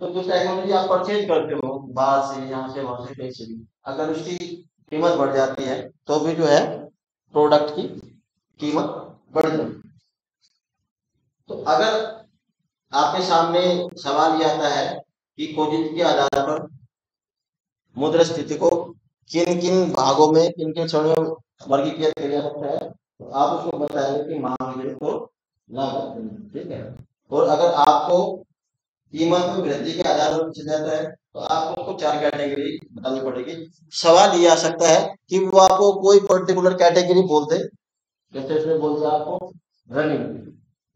तो जो टेक्नोलॉजी आप परचेज करते हो बाहर से, यहाँ से, वहां से, कहीं से भी, अगर उसकी कीमत बढ़ जाती है तो भी जो है प्रोडक्ट की कीमत बढ़ जाती है। तो अगर आपके सामने सवाल ये आता है कि कोजित के आधार पर मुद्रा स्थिति को किन किन भागों में, किन किन श्रेणियों में वर्गीकृत किया जा सकता है, तो आप उसको बताएंगे कि मांग है तो लागत, ठीक है। और अगर आपको कीमत में वृद्धि के आधार पर पूछा जाता है तो आपको उसको 4 कैटेगरी बतानी पड़ेगी। सवाल ये आ सकता है कि वो आपको कोई पर्टिकुलर कैटेगरी बोल दे, जैसे उसमें बोल दिया आपको रनिंग,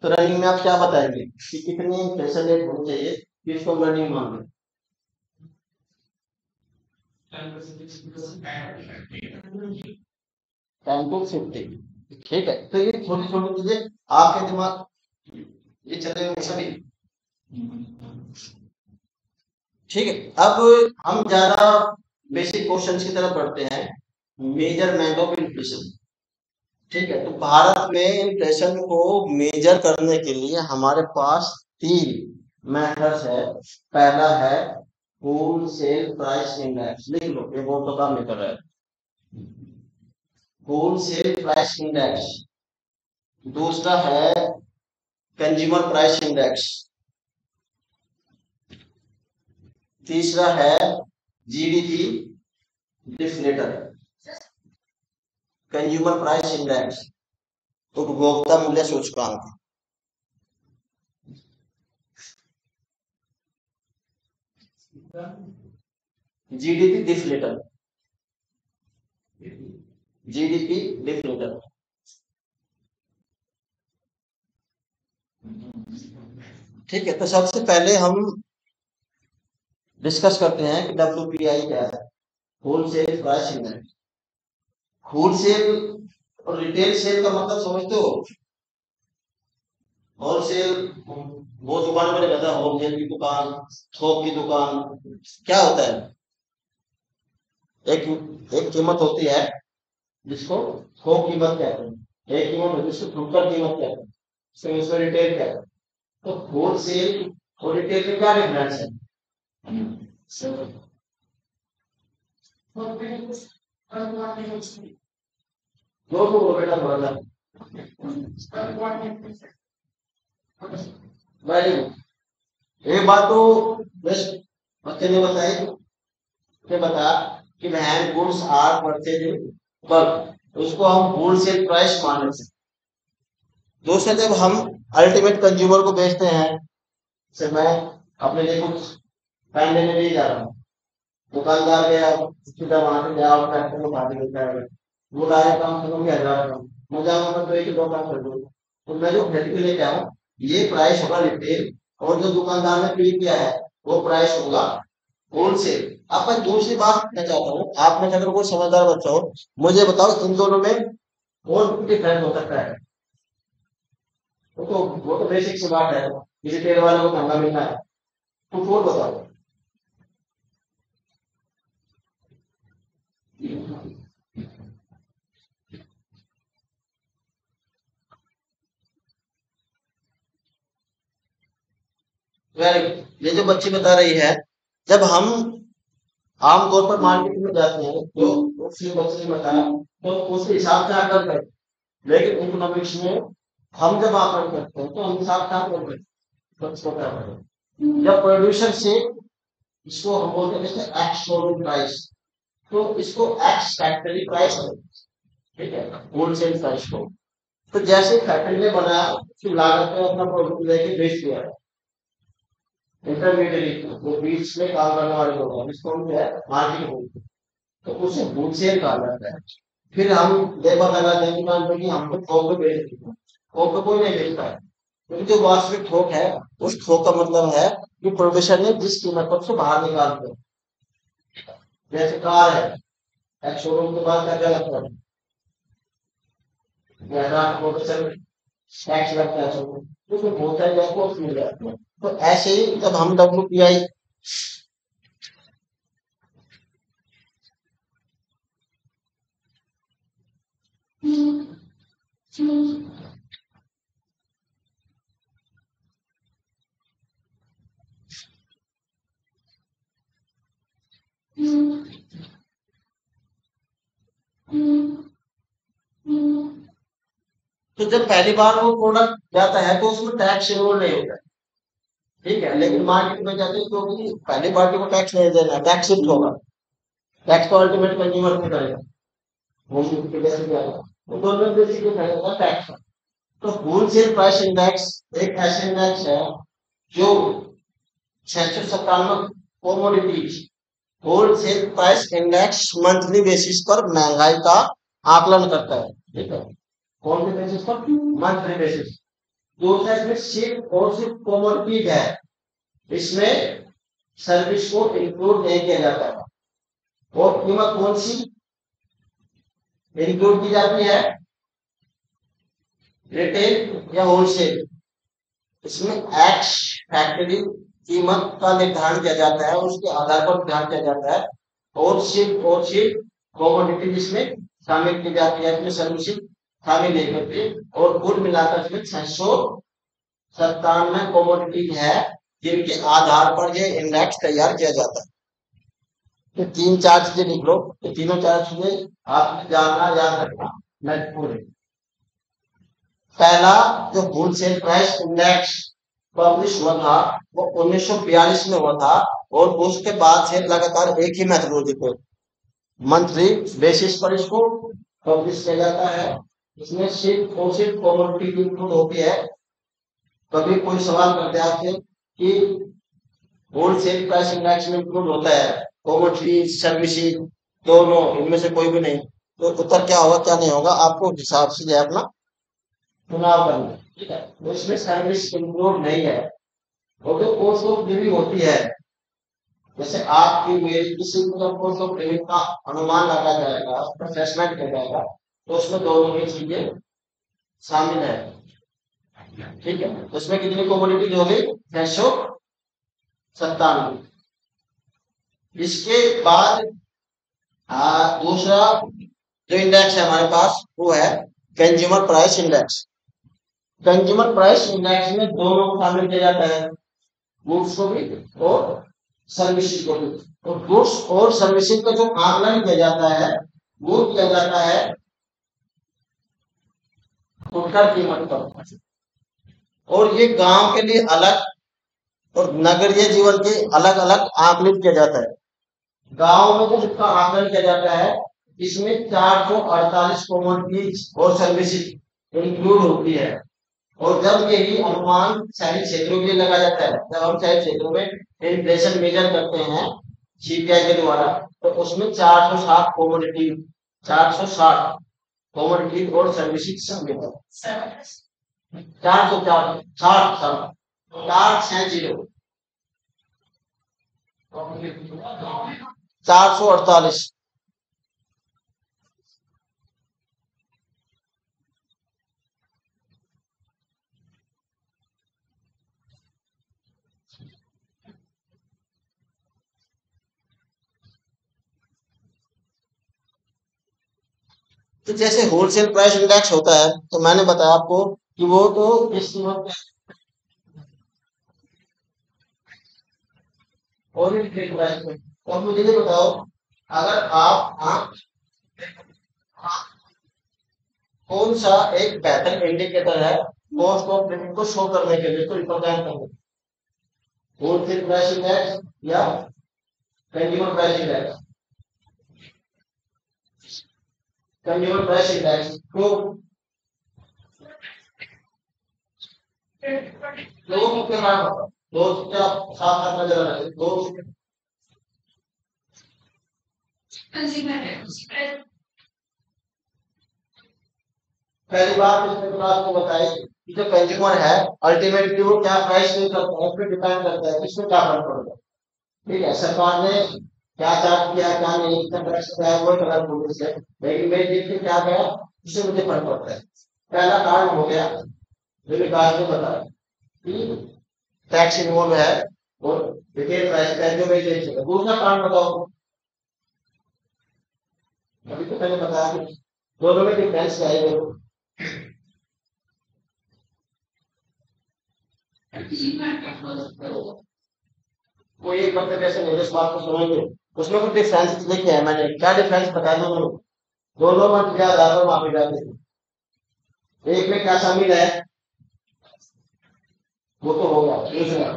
तो रनिंग में आप क्या बताएंगे कि कितनी इन्फ्लेशन रेट होनी चाहिए कि इसको रनिंग मान लें। 10 to 50, ठीक है। तो ये छोटी छोटी चीजें आपके दिमाग ये चले हुए सभी, ठीक है। अब हम ज्यादा बेसिक क्वेश्चंस की तरफ बढ़ते हैं, मेजरमेंट ऑफ इन्फ्लेशन, ठीक है। तो भारत में इन्फ्लेशन को मेजर करने के लिए हमारे पास 3 मेथड्स है। पहला है होलसेल प्राइस इंडेक्स, लिख लो ये बहुत तो काम नहीं कर रहा है, होलसेल प्राइस इंडेक्स। दूसरा है कंज्यूमर प्राइस इंडेक्स। तीसरा है GDP deflator, consumer price index, उपभोक्ता मूल्य सूचकांक। जीडीपी डिफ्लेटर, जीडीपी डिफ्लेटर, ठीक है। तो सबसे पहले हम डिस्कस करते हैं कि डब्ल्यूपीआई क्या है, होलसेल प्राइस इंडेक्स। होलसेल और रिटेल सेल का मतलब समझते हो? होलसेल वो दुकान पर रहता है, होलसेल की दुकान, थोक की दुकान। क्या होता है? एक एक कीमत होती है जिसको थोक कीमत कहते हैं, एक कीमत होती है जिसको फुटकर कीमत कहते हैं, इसमें रिटेल कहते हैं। तो होलसेल और रिटेल में क्या डिफरेंस है? दो तो वो बेटा थोड़ा सा वेरी गुड। एक बात तो बेस्ट बच्चे ने बताई, ने बताया कि वैन गुड्स आर परचेज पर उसको हम होलसेल प्राइस मान लेते हैं। दूसरा, जब हम अल्टीमेट कंज्यूमर को बेचते हैं, जैसे मैं अपने लिए कुछ पेन लेने नहीं जा रहा हूँ, दुकानदार गया सीधा वहां से गया और फैक्ट्री में भाग लेता है, वो लाया काम खत्म किया जा रहा हूँ, मुझे वहां पर तो एक दो काम कर दो, तो मैं जो खरीद के लेके आऊँ ये प्राइस होगा रिटेल, और जो दुकानदार ने पे किया है वो प्राइस होगा होलसेल। अब मैं दूसरी बात कहना चाहता हूँ, आप में से अगर कोई समझदार बच्चा हो, मुझे बताओ इन दोनों में और डिफरेंस हो सकता है? वो तो बेसिक सी बात है, किसी तेल वाले को महंगा मिलना है, कुछ और बताओ। Very good. ये जो बच्ची बता रही है, जब हम आमतौर पर मार्केट में जाते हैं तो उसकी बच्ची ने बताया तो उस हिसाब से आकर करते हैं। लेकिन इकोनॉमिक्स में हम जब आकर करते हैं तो हम हिसाब से आकर करते हैं। बच्चों का है। जब प्रोड्यूसर से इसको हम बोलते हैं जैसे एक्स शोरूम प्राइस, तो इसको एक्स फैक्ट्री प्राइस है, ठीक है, होलसेल प्राइस को। तो जैसे फैक्ट्री ने बनाया उसकी लागत में अपना प्रोडक्ट लेके बेच दिया, इंटरमीडिएट वो बीच में काम करने वाले लोग हैं, इसको हम जो है मार्केट बोलते हैं, तो उसे होलसेल कहा जाता है। फिर हम ये पता लगाते हैं कि मान लो कि हम तो थोक पे बेच देते हैं, थोक पे कोई नहीं बेचता है, क्योंकि जो वास्तविक थोक है उस थोक का मतलब है कि प्रोड्यूसर ने जिस कीमत पर उसको बाहर निकाल दिया। जैसे कार है, एक शोरूम के बाद क्या क्या लगता है, प्रोड्यूसर टैक्स लगता है, तो उसमें बहुत सारे लोगों को मिल जाते हैं। तो ऐसे ही जब हम WPI तो जब पहली बार वो प्रोडक्ट जाता है तो उसमें टैक्स इन्वॉल्व नहीं होता है, ठीक है, लेकिन मार्केट में जाते हैं क्योंकि पहली पार्टी को टैक्स नहीं देना, टैक्स शिफ्ट होगा, टैक्स तो अल्टीमेट कंज्यूमर पे करेगा, वो के कैसे जाएगा, तो दोनों बेसिक में करेगा टैक्स। तो होलसेल प्राइस इंडेक्स एक ऐसे इंडेक्स है जो 697 commodities wholesale price index monthly basis पर महंगाई का आकलन करता है, ठीक है, कौन से बेसिस पर? Monthly basis. दूसरा इसमें सिर्फ और सिर्फ कमोडिटीज है, इसमें सर्विस को इंक्लूड नहीं किया जाता है। और कीमत कौन सी इंक्लूड की जाती है, रिटेल या होलसेल? इसमें एक्स फैक्ट्री कीमत का निर्धारण किया जाता है, उसके आधार पर निर्धारण किया जाता है, और सिर्फ कमोडिटी जिसमें शामिल की जाती है, इसमें सर्विसिंग शामिल नहीं करती। और कुल मिलाकर इसमें 697 कमोडिटी है जिनके आधार पर यह इंडेक्स तैयार किया जाता है। तो तीन चार चीजें लिख लो, तो तीनों चार चीजें आपने जानना याद रखना महत्वपूर्ण है। पहला जो होलसेल प्राइस इंडेक्स पब्लिश हुआ था वो 1942 में हुआ था, और उसके बाद से लगातार एक ही मेथोडोलॉजी पे मंथली बेसिस पर इसको पब्लिश किया जाता है। इसमें सिर्फ और सिर्फ कमोडिटी इंक्लूड होती है। कभी कोई सवाल करते हैं आपसे कि होलसेल प्राइस इंडेक्स में इंक्लूड होता है कमोडिटी सर्विसेज दोनों, इनमें से कोई भी नहीं, तो उत्तर क्या होगा क्या नहीं होगा आपको हिसाब से जो है अपना चुनाव करना, ठीक है। तो इसमें सर्विस इंक्लूड नहीं है, और जो कोर्स ऑफ लिविंग होती है जैसे आपकी मेरी किसी को प्रेमिक का अनुमान लगाया जाएगा, असेसमेंट किया जाएगा, तो उसमें दोनों ही चीजें शामिल है। ठीक है, तो उसमें कितनी कोमोडिटी हो गई? 697। इसके बाद दूसरा जो इंडेक्स है हमारे पास वो है consumer price index. Consumer price index में दोनों को शामिल किया जाता है, गुड्स को भी और सर्विसेज को भी। तो गुड्स और सर्विसेज का जो आकलन किया जाता है वो किया जाता है फुटकर कीमत पर। और ये गांव के लिए अलग और नगरीय जीवन के अलग अलग आकलित किया जाता है। गांव में जो इसका आकलन किया जाता है इसमें 448 कमोडिटीज और सर्विसेज इंक्लूड होती है। और जब यही अनुमान शहरी क्षेत्रों के लिए लगा जाता है, जब हम शहरी क्षेत्रों में इन्फ्लेशन मेजर करते हैं सीपीआई के द्वारा, तो उसमें 460 कमोडिटी 460 कमोडिटी और सर्विसेज शामिल है। 404 60 460 448। तो जैसे होलसेल प्राइस इंडेक्स होता है, तो मैंने बताया आपको कि वो तो किस कीमत और रिटेल प्राइस में। तो अब मुझे ये बताओ, अगर आप कौन सा एक बेहतर इंडिकेटर है कॉस्ट ऑफ लिविंग को शो करने के लिए, तो रिप्रेजेंट करने, होलसेल प्राइस इंडेक्स या consumer price index? Consumer price index को लोगों के नाम बताओ, दो से आप साथ साथ नजर आ रहे दो। पहली बात इसमें तो आपको बताई कि जो कंज्यूमर है अल्टीमेटली वो क्या प्राइस पे करता है, उस पर डिपेंड करता है इसमें क्या फर्क पड़ता है। ठीक है, सरकार ने क्या चार्ज किया क्या नहीं, कितना टैक्स लगाया, कोई फर्क नहीं से, लेकिन मेरी जेब से क्या गया इससे मुझे फर्क पड़ता है। पहला कारण हो गया जो विकास ने बताया कि टैक्स इन्वॉल्व है और रिटेल प्राइस का जो मेरी जेब से। दूसरा कारण बताओ, अभी तो मैंने बताया कि दोनों में डिफरेंस क्या है। कोई एक मतलब ऐसे नहीं जिस बात को समझेंगे उसमें कुछ डिफरेंस लिखे हैं, मैंने क्या डिफरेंस बताया दोनों? दोनों मत याद आ रहा माफी जाते थे। एक में क्या शामिल है वो तो होगा। दूसरा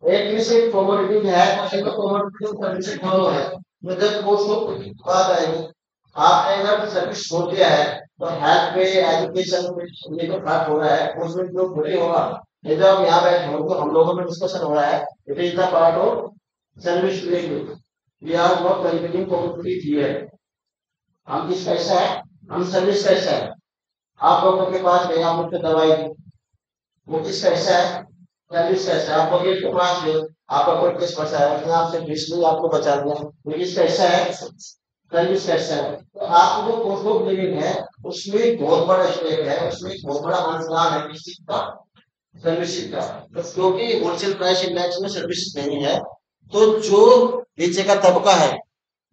एक में सिर्फ कमोडिटी है, एक में कमोडिटी सर्विस दोनों है। मतलब वो सब बात आएगी, आपने अगर सर्विस छोड़ दिया है तो हेल्थ पे एजुकेशन पे ये जो फर्क हो रहा है उसमें जो बुरी होगा। ये जो हम यहाँ बैठे हैं तो हम लोगों में डिस्कशन हो रहा है, it is the part of service related. We are not completing commodity here. हम किस कैसा है, हम सर्विस कैसा है। आप लोगों के पास गए, आप मुझसे दवाई दी, वो किस कैसा है, सर्विस कैसा है। आप लोग के पास गए, आपका कोई केस फंसा है, उसने आपसे बिजली आपको बचा दिया, वो किस कैसा है, सर्विस कैसा है। तो आपको जो कॉस्ट ऑफ लिविंग है उसमें एक बहुत बड़ा स्टेप है, उसमें एक बहुत बड़ा अनुदान है किसी का, सर्विस का। तो क्योंकि होलसेल प्राइस इंडेक्स में सर्विस नहीं है, तो जो नीचे का तबका है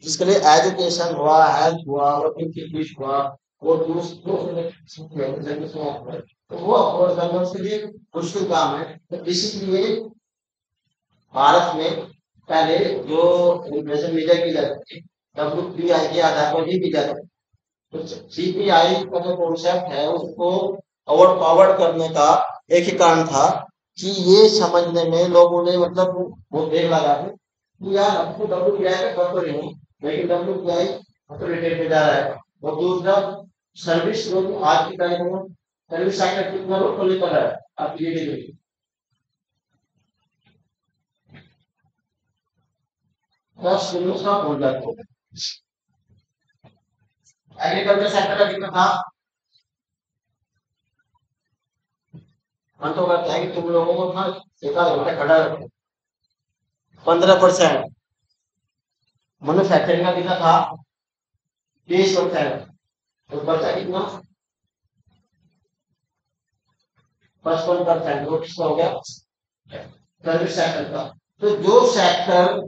जिसके लिए एजुकेशन हुआ, हेल्थ हुआ और इनकी फीस हुआ, वो तो वो अफोर्ड करना उसके लिए मुश्किल काम है। तो इसीलिए भारत में पहले जो इन्फ्लेशन मेजर की जाती थी WPI के आधार पर ही की जाती थी। तो सीपीआई का जो कॉन्सेप्ट है उसको ओवर पावर्ड करने का एक ही कारण था कि ये समझने में लोगों ने मतलब वो देर लगा दी कि यार अब तो WPI का कर तो नहीं, लेकिन WPI ऑटोमेटेड में जा रहा है। और दूसरा सर्विस जो आज की तारीख में सर्विस सेक्टर कितना रोल प्ले कर रहा है आप ये देखिए। दस सर्विस का हो जाता है। एग्रीकल्चर सेक्टर का कितना था, मन तो करता है कि तुम लोगों को ना एक आध घंटे खड़ा रखो। 15%। मैन्युफैक्चरिंग का कितना था 30%, तो बचा कितना 55%, वो किसका हो गया सर्विस सेक्टर का। तो जो सेक्टर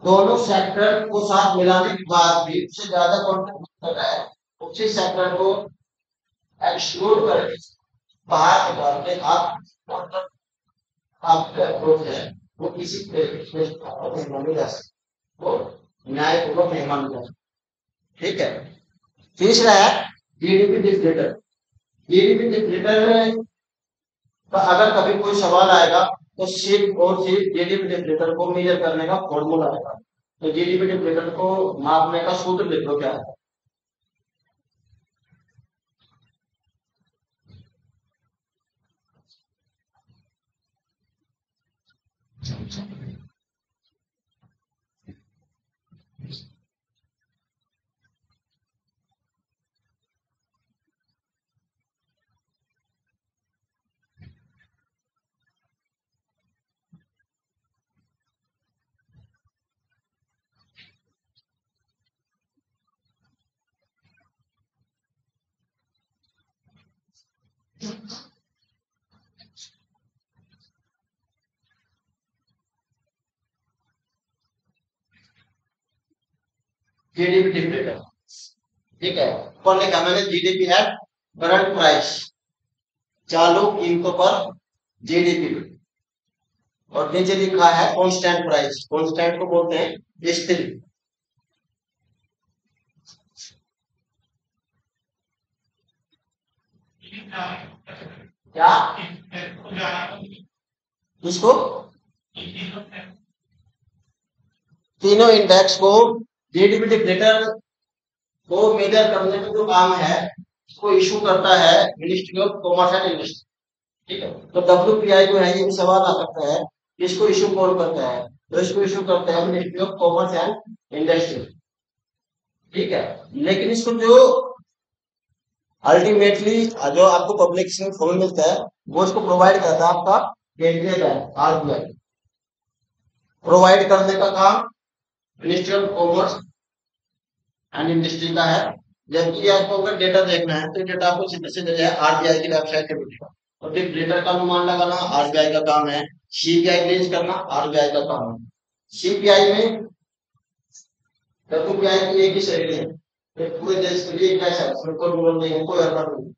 दोनों सेक्टर को साथ मिलाने के बाद भी उससे ज्यादा कंट्रीब्यूट कर रहा है, उसी सेक्टर को एक्सक्लूड करके बाहर निकाल के आप आपका अप्रोच है वो किसी नहीं मानी जा सकती, वो न्यायपूर्वक नहीं मानी जा सकती। ठीक है। तीसरा है जीडीपी डिफलेटर। जीडीपी डिफलेटर का अगर कभी कोई सवाल आएगा तो सिर्फ और सिर्फ जीडीपी डिफलेटर को मेजर करने का फॉर्मूला आएगा। तो जीडीपी डिफलेटर को मापने का सूत्र लिख लो क्या है। जीडीपी डिफलेटर, ठीक है। कौन लिखा मैंने जीडीपी है करंट प्राइस, चालू कीमतों पर जीडीपी, और नीचे लिखा है कांस्टेंट प्राइस, कांस्टेंट को बोलते हैं स्थिर। क्या इसको तीनों इंडेक्स को जीडीपी डिफलेटर को मेजर करने में जो काम है इसको इशू करता है ministry of commerce and industry. ठीक है। तो डब्ल्यूपीआई जो है ये भी सवाल आ सकता है इसको इशू कौन करता है, तो इसको इशू करता है ministry of commerce and industry. ठीक है। लेकिन इसको जो अल्टीमेटली जो आपको पब्लिक से फॉर्म मिलता है वो इसको प्रोवाइड करता है आपका केंद्रीय बैंक आरबीआई। प्रोवाइड करने का काम ministry of commerce and industry का है। जबकि आपको अगर डेटा देखना है तो डेटा आपको सीधे सीधे जो है आरबीआई की वेबसाइट पे मिलेगा। और फिर डेटा का अनुमान लगाना आरबीआई का काम है, सीपीआई रिलीज करना आरबीआई का काम है। सीपीआई में डब्ल्यूपीआई की एक ही श्रेणी है, पूरे देश के लिए कैसा है, उसमें कोई रूल नहीं है, कोई हड़बड़ नहीं।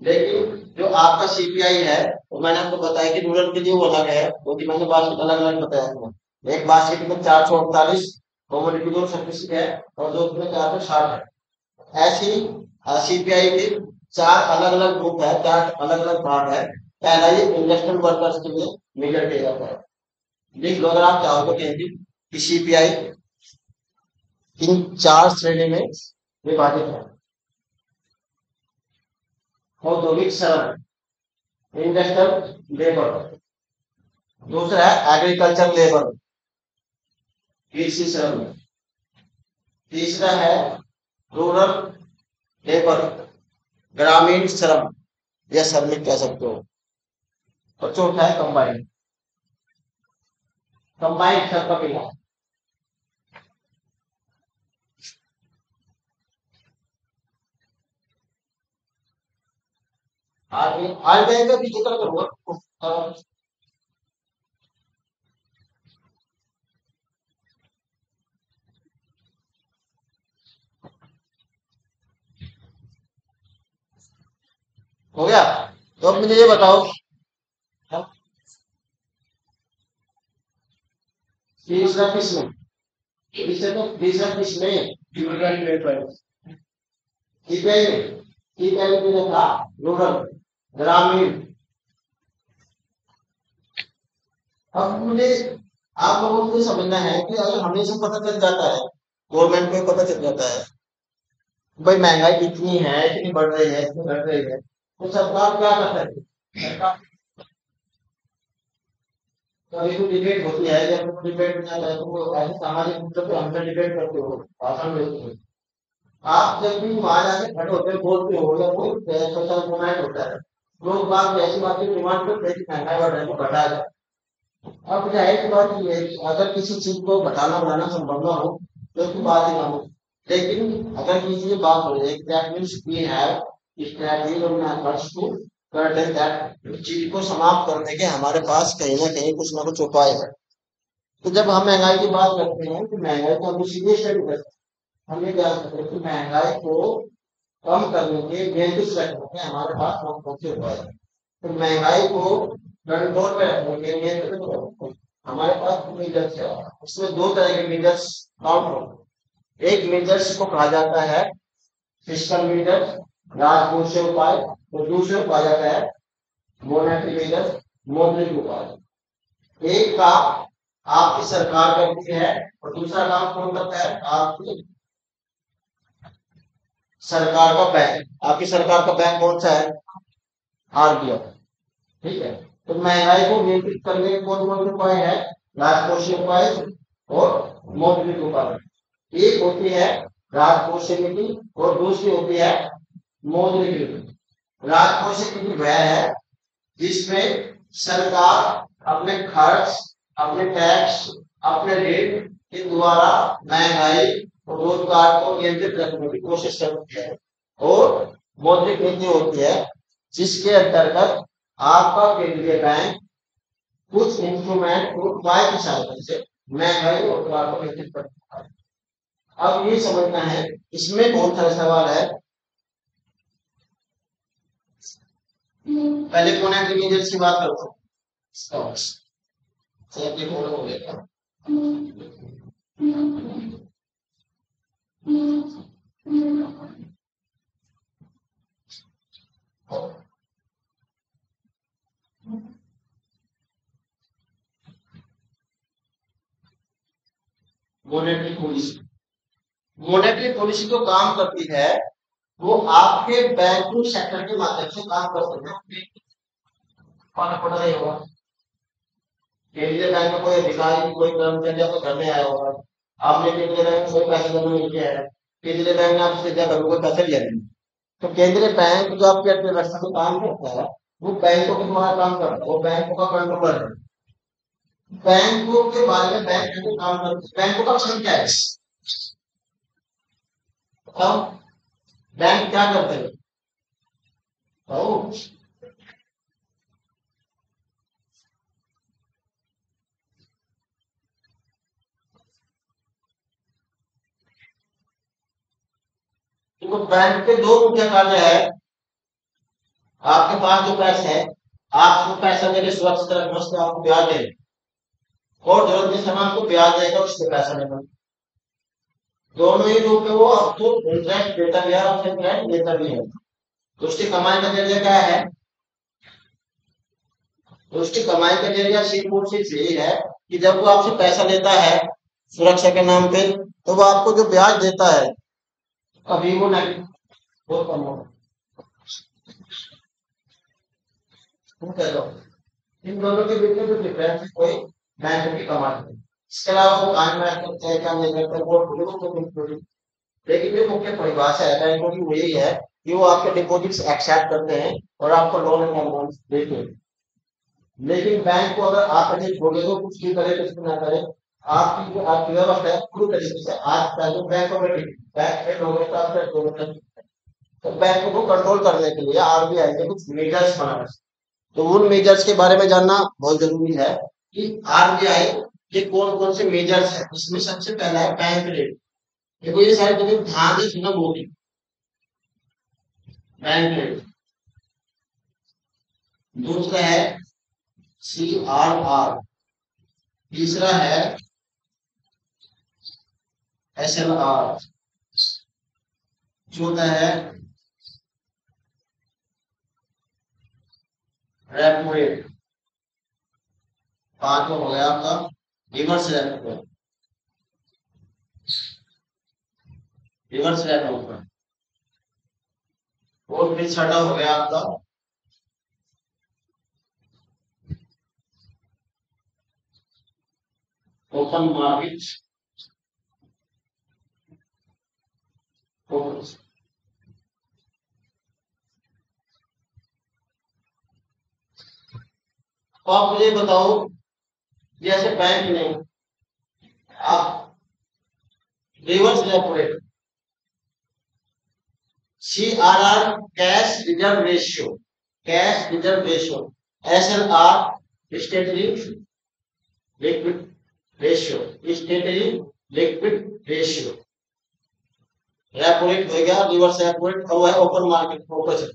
लेकिन जो आपका सीपीआई है तो मैंने आपको बताया कि रूरल के लिए वो अलग है, क्योंकि मैंने बात अलग अलग बताया आपको। एक बास्केट में 448 कमोडिटी और सर्विस है और दो में 460 है। ऐसी सीपीआई के चार अलग अलग ग्रुप है, चार अलग अलग भाग है। पहला ये इंडस्ट्रियल वर्कर्स के लिए मेजर किया जाता है। लिख लो अगर आप चाहो तो कहेंगे कि सीपीआई इन चार श्रेणी में विभाजित है। औद्योगिक श्रम, इंडस्ट्रियल लेबर, दूसरा है एग्रीकल्चर लेबर कृषि श्रम, तीसरा है रूरल लेबर ग्रामीण श्रम या श्रमिक कह सकते हो, और चौथा है कंबाइंड, कंबाइंड श्रम का मिला। आरबीआई का भी जिक्र करूंगा। हो गया। तो अब मुझे ये बताओ तीसरा किसमें, तीसरा तो तीसरा किसमें सीपीआई में, सीपीआई में था रूरल ग्रामीण। अब मुझे आप लोगों को समझना है कि अगर हमें से पता चल जाता है, गवर्नमेंट को पता चल जाता है भाई महंगाई कितनी है, इतनी बढ़ रही है, इतनी घट रही है, तो सरकार क्या कर सकती है। सरकार कभी तो डिबेट होती है, जब वो डिबेट में जाता है तो वो ऐसे सामाजिक मुद्दों पे हमसे डिबेट करते हो, भाषण देते हो। आप जब भी वहां जाके खड़े होते हो बोलते हो या कोई सोशल मूवमेंट होता है, लोग बात ऐसी बातें डिमांड करते हैं कि महंगाई बढ़ रही है तो घटा जाए। अब जाहिर सी बात ये है कि अगर किसी चीज को घटाना बढ़ाना संभव ना हो तो उसकी बात ही ना हो। लेकिन अगर किसी की बात हो जाए that means we have strategies और मेथड्स टू करटेन दैट चीज को समाप्त करने के हमारे पास कहीं ना कुछ उपाय है। तो जब हम महंगाई की बात करते हैं तो महंगाई को हम सीधे स्टडी करते हैं। हम ये जान सकते हैं कि महंगाई को कम करने के नियंत्रित रखने के हमारे पास कौन कौन से उपाय हैं। तो महंगाई को कंट्रोल में रखने के नियंत्रित रखने के हमारे पास मेजर्स है। उसमें दो तरह के मेजर्स काउंट होते हैं। एक मेजर्स को कहा जाता है फिस्कल मेजर्स, राजकोषीय उपाय, और दूसरे को कहा जाता है मॉनेटरी मेजर्स, मौद्रिक उपाय। एक काम आपकी सरकार करती है और दूसरा काम कौन करता है? आपकी सरकार का बैंक। आपकी सरकार का बैंक कौन सा है? आरबीआई। ठीक है। तो महंगाई को नियंत्रित करने के कौन कौन से उपाय है? राजकोषीय उपाय और मौद्रिक उपाय। एक होती है राजकोषीय नीति और दूसरी होती है मौद्रिक नीति। राजकोषीय नीति वह है जिसमें सरकार अपने खर्च, अपने टैक्स, अपने रेट के द्वारा महंगाई और रोजगार को नियंत्रित रखने की कोशिश करती है। और मौद्रिक नीति होती है जिसके अंतर्गत आपका केंद्रीय बैंक कुछ इंस्ट्रूमेंट और उपाय की सहायता से महंगाई और रोजगार को नियंत्रित करता है। अब ये समझना है, इसमें बहुत सारे सवाल है। पहले मॉनेटरी मेजर्स की बात करता हूँ। सेफ्टी फॉलो हो गया। मॉनेटरी पॉलिसी, मॉनेटरी पॉलिसी जो काम करती है वो आपके बैंकिंग सेक्टर के माध्यम से काम करते हैं। पता नहीं होगा केंद्रीय बैंक में कोई अधिकारी, कोई कर्मचारी आपके घर में आया होगा, आपने केंद्रीय बैंक में कोई पैसे जमा नहीं किया है, केंद्रीय बैंक ने आपसे क्या करोगे, पैसे लिया नहीं। तो केंद्रीय बैंक जो आपकी अर्थव्यवस्था में काम करता है वो बैंकों के द्वारा काम करता है, वो बैंकों का कंट्रोलर है। बैंकों के बारे में बैंक कैसे काम करते हैं? बैंकों का काम क्या है? अब बैंक क्या करते हैं? तो बैंक के दो मुख्य कार्य है। आपके पास जो पैसे है, आपको पैसा देके सुरक्षित रखना, उसको आपको ब्याज देना, और जरूरत के समय आपको ब्याज देगा, उससे पैसा लेना। दोनों ही रूप में वो आपको इंटरेस्ट देता भी है और इंटरेस्ट देता भी है। तो उसकी कमाई का जरिया क्या है? तो उसकी कमाई का जरिया सिर्फ और सिर्फ यही है कि जब वो आपसे पैसा लेता है सुरक्षा के नाम पे, तो वो आपको जो ब्याज देता है कभी वो नहीं, बहुत कम होगा। कह लो इन दोनों के बीच में जो डिफरेंस है कोई बैंक की कमाई है। इसके अलावा वो काम में करते हैं, क्या नहीं करते हैं, वो थोड़ी। लेकिन जो मुख्य परिभाषा है बैंकों की वो यही है कि वो आपके डिपॉजिट्स एक्सेप्ट करते हैं और आपको लोन एंड अमाउंट देते हैं। लेकिन बैंक को अगर आप ऐसे छोड़े तो कुछ भी करे, कुछ भी ना करे, आपकी जो अर्थव्यवस्था है पूरी तरीके से आज तक जो बैंक में लोगों का तो बैंक को कंट्रोल करने के लिए आरबीआई ने कुछ मेजर्स बनाए। तो उन मेजर्स के बारे में जानना बहुत जरूरी है कि आरबीआई के कौन कौन से मेजर्स है। इसमें सबसे पहला है बैंक रेट। देखो ये सारी चीजें ध्यान से सुना बोली। बैंक रेट, दूसरा है CRR, तीसरा है SLR, चौथा है रेपो रेट, पांचवा हो गया आपका रिवर्स रेपो, रिवर्स रेपो पर, और फिर छठा हो गया आपका ओपन मार्केट फोकस। तो आप मुझे बताओ, जैसे बैंक ने आप reverse repo rate, CRR cash reserve ratio, cash reserve ratio, SLR स्टेटरी liquid ratio, स्टेटरी liquid ratio. Repo rate हो गया, रिवर्स रेपो रेट हुआ है open market operation,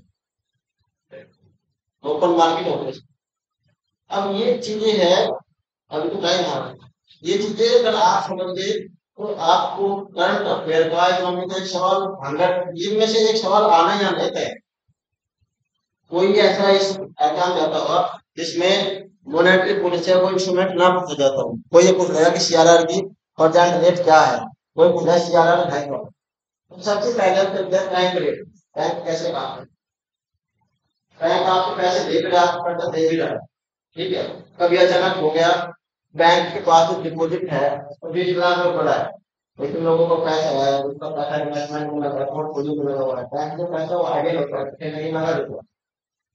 open market operation. अब ये चीजें है, अभी तो टाइम आ रहा है, ये चीजें अगर आप समझ गए तो आपको करंट अफेयर का इकोनॉमी का एक सवाल 100 इनमें से एक सवाल आना ही आना है। कोई ऐसा इस एग्जाम जाता होगा जिसमें मॉनेटरी पॉलिसी का कोई इंस्ट्रूमेंट ना पूछा जाता हो, कोई ये पूछ रहा कि सीआरआर की परसेंट रेट क्या है, कोई पूछ रहा है सीआरआर है क्या। तो सबसे पहले हम चलते हैं बैंक रेट। बैंक कैसे काम है, बैंक आपको पैसे दे भी रहा है, दे भी रहा है, ठीक है। कभी अचानक हो गया, बैंक के पास डिपॉजिट है तो 20 लाख में पड़ा है, लेकिन लोगों को पैसा है, उसका पैसा इन्वेस्टमेंट में लगा है, पोर्टफोलियो में लगा हुआ है, बैंक में पैसा वो आगे होता है, कहीं नहीं लगा देता।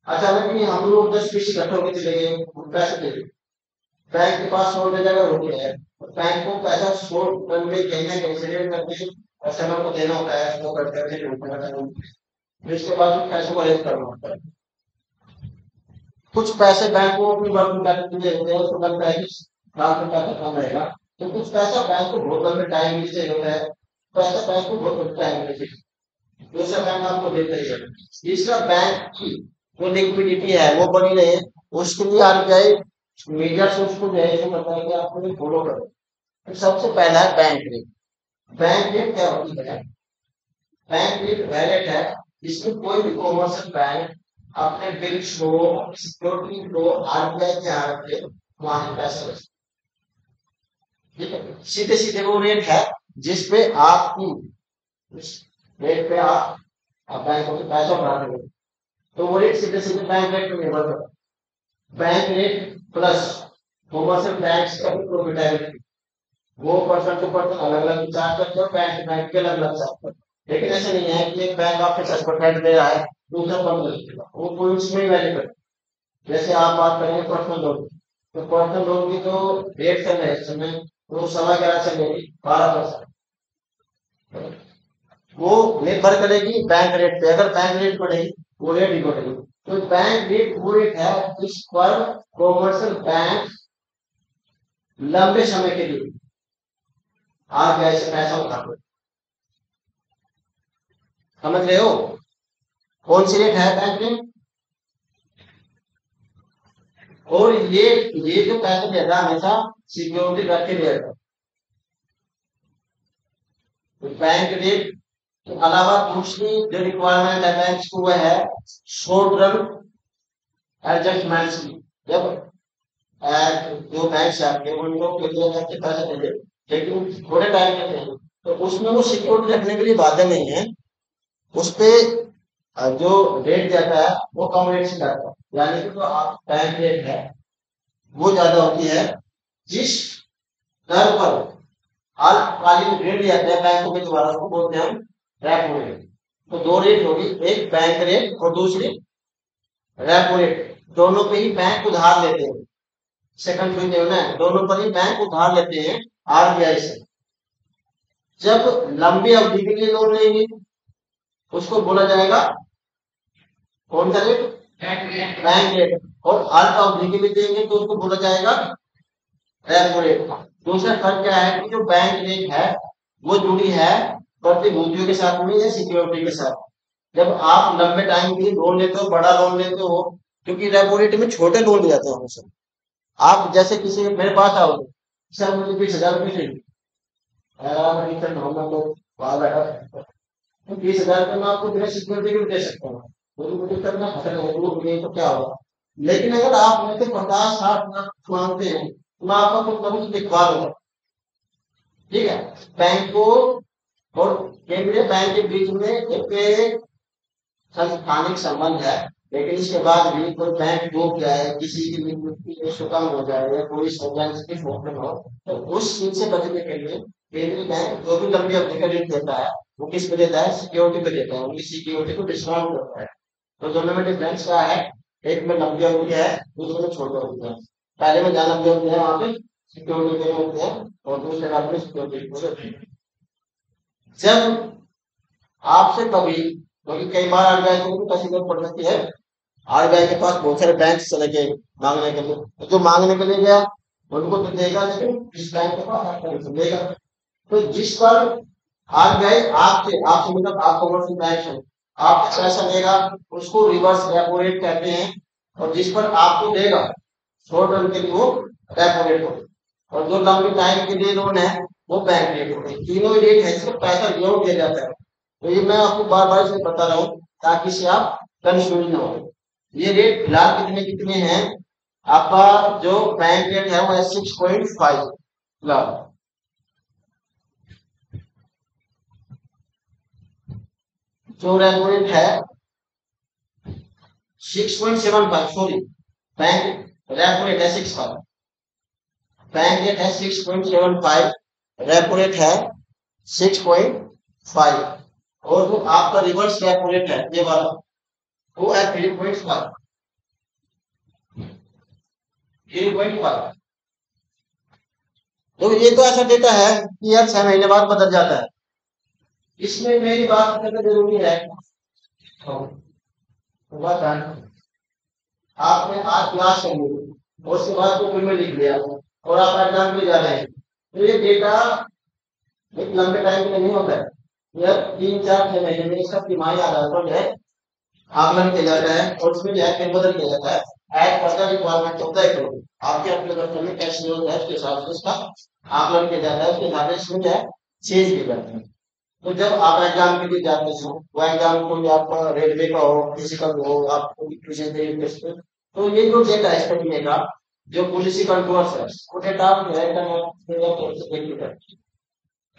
अचानक ही हम लोग 10-20 इकट्ठे होकर चले गए, पैसे दे दिए, बैंक के पास 100 जगह होती है, तो बैंक को पैसा 100 में कहीं ना कहीं से रेट करके कस्टमर को देना होता है, उसको कट करके फिर उसके बाद पैसों को अरेंज करना होता है। कुछ पैसे बैंक को अपनी वर्किंग कैपिटल में देते हैं, उसको लगता है कि काम का पैसा कम रहेगा, तो कुछ पैसा बैंक को बहुत लंबे टाइम के लिए होता है, पैसा बैंक को बहुत लंबे टाइम के लिए, दूसरा बैंक आपको देता ही है। तीसरा, बैंक की जो लिक्विडिटी है वो बनी रहे, उसके लिए आरबीआई मेजर्स उसको जो है करता है कि आपको फॉलो करो। तो सबसे पहला है बैंक रेट। बैंक रेट क्या होती है, बैंक रेट वैलिड है जिसमें कोई भी कॉमर्शियल बैंक अपने बिल्स को, सिक्योरिटी को आरबीआई के यहाँ रखे, वहां पैसा बचे, ठीक है। सीधे सीधे वो रेट है जिसपे आपकी रेट पे आप बैंकों से पैसा उठा रहे हो, तो वो रेट सीधे सीधे बैंक रेट पे निर्भर करता है। Bank rate plus commercial bank का भी प्रॉफिटेबिलिटी, वो पर्सन टू पर्सन अलग अलग चार्ज करते हैं, बैंक टू बैंक के अलग अलग चार्ज करते हैं। लेकिन ऐसे नहीं है कि एक बैंक आपके 10% दे रहा है, दूसरा 15, वो कोई उसमें वैल्यू करता है। जैसे आप बात करेंगे पर्सनल लोन, तो पर्सनल लोन की जो रेट चल रहे हैं इस समय, वो 11.25 चल रही 12%, वो निर्भर करेगी बैंक रेट पे। अगर बैंक रेट बढ़ेगी वो रेट ही बढ़ेगी। तो बैंक रेट वो रेट है जिस पर कॉमर्शियल बैंक लंबे समय के लिए आरबीआई से पैसा उठाते, समझ रहे हो। कौन सी रेट है बैंक रेट, और ये जो पैसा देता है हमेशा सिक्योरिटी रख के देगा। तो बैंक रेट के अलावा दूसरी जो रिक्वायरमेंट है बैंक को, वह है शॉर्ट टर्म एडजस्टमेंट्स की। जब जो बैंक से आपके उन लोग के लिए आपके पैसे दे दे, लेकिन थोड़े टाइम के लिए, तो उसमें वो सिक्योरिटी रखने के लिए बाध्य नहीं है, उस पे जो रेट जाता है वो कम रेट से जाता है, यानी कि जो आप बैंक रेट है वो ज्यादा होती है जिस दर पर अल्पकालीन ऋण लेते हैं बैंकों के द्वारा, उसको बोलते हैं रेपो रेट। तो दो रेट होगी, एक बैंक रेट और दूसरी रेपो रेट। दोनों पे ही बैंक उधार लेते हैं, सेकंड पॉइंट है, दोनों पर ही बैंक उधार लेते हैं आरबीआई से। जब लंबी अवधि के लिए लोन लेंगे उसको बोला जाएगा कौन सा रेट, बैंक रेट। और अल्प अवधि के लिए देंगे तो उसको बोला जाएगा रेपो रेट। दूसरा फर्क क्या है कि जो बैंक रेट है वो जुड़ी है प्रतिभूतियों के साथ में या सिक्योरिटी के साथ। जब आप लंबे टाइम के लिए लोन लेते हो, बड़ा लोन लेते हो, क्योंकि रेपो रेट में छोटे लोन दिए जाते हैं हमेशा। आप जैसे किसी मेरे पास आओगे, सर मुझे 20,000 रुपये चाहिए, तो 20,000 का मैं आपको बिना सिक्योरिटी के दे सकता हूँ, मुझे करना खतरा है तो क्या होगा। लेकिन अगर आप मुझे 50-60 लाख मांगते हैं तो मैं आपका कुछ ना कुछ दिखवा दूंगा, ठीक है। बैंकों और केंद्रीय बैंक के बीच में एक संस्थानिक संबंध है, लेकिन इसके बाद भी कोई बैंक डूब जाए, किसी की लिक्विडिटी कम हो जाए या कोई की प्रॉब्लम हो, तो उस चीज से बचने के लिए केंद्रीय बैंक जो भी लंबी अवधि का ऋण देता है वो किस पे देता है, सिक्योरिटी पे देता है, उनकी सिक्योरिटी को डिस्काउंट करता है। तो दोनों में डिफरेंस क्या है, एक में लंबी अवधि है, दूसरे में छोटी अवधि है। पहले में जहाँ लंबी अवधि है वहां पे सिक्योरिटी देने होते हैं और दूसरे में सिक्योरिटी। जब आपसे कभी, क्योंकि कई बार आरबीआई को कैसी जरूरत पड़ सकती है, आरबीआई के पास बहुत सारे बैंक चले गए मांगने के लिए, तो जो मांगने के लिए गया उनको तो देगा, लेकिन जिस बैंक के पास आपको नहीं देगा। तो जिस पर आरबीआई आपसे आपसे मतलब आप कमर्शियल बैंक है, आपसे पैसा लेगा, उसको रिवर्स रेपो रेट कहते हैं। और जिस पर आपको देगा शॉर्ट टर्म के लिए, वो रेपो रेट होगा। और जो लंबे टाइम के लिए लोन है, वो बैंक रेट होते हैं। तीनों ही रेट है, सिर्फ पैसा जरूर दिया जाता है। तो ये मैं आपको बार बार इसलिए बता रहा हूँ ताकि इससे आप कंफ्यूज ना हो। ये रेट फिलहाल कितने कितने हैं? आपका जो बैंक रेट है वो है 6.5 फिलहाल। जो रेपो रेट है 6.75, सॉरी, बैंक रेपो रेट है 6.5, बैंक रेट है 6.75, रेपो रेट है 6.5, और जो आपका रिवर्स रेपो रेट है ये वाला, वो है 3.5। 3.5। तो ये तो ऐसा डेटा है कि हर 6 महीने बाद बदल जाता है। इसमें मेरी बात करना जरूरी है। आपने आज क्लास कर ली और उसके बाद को में लिख लिया और आप एग्जाम में जा रहे हैं, तो ये डेटा एक लंबे टाइम के लिए नहीं होता है। यह 3 4 6 महीने में इसका तिमाही आधार पर जो है आकलन किया जाता है, और उसमें जो है फेरबदल किया जाता है। As per the requirement of the account, आपके अपने दफ्तर में कैश यूज है उसके हिसाब से उसका आकलन किया जाता है, उसके हिसाब से इसमें जो है चेंज किए जाते हैं। तो जब आप एग्जाम के लिए जाते हो, वो एग्जाम कोई आपका रेलवे का हो, फिजिकल हो, आपको ट्यूशन देने, तो ये जो डेटा है स्टडी का, जो पॉलिसी कंट्रोल्स है, वो डेटा आप जो है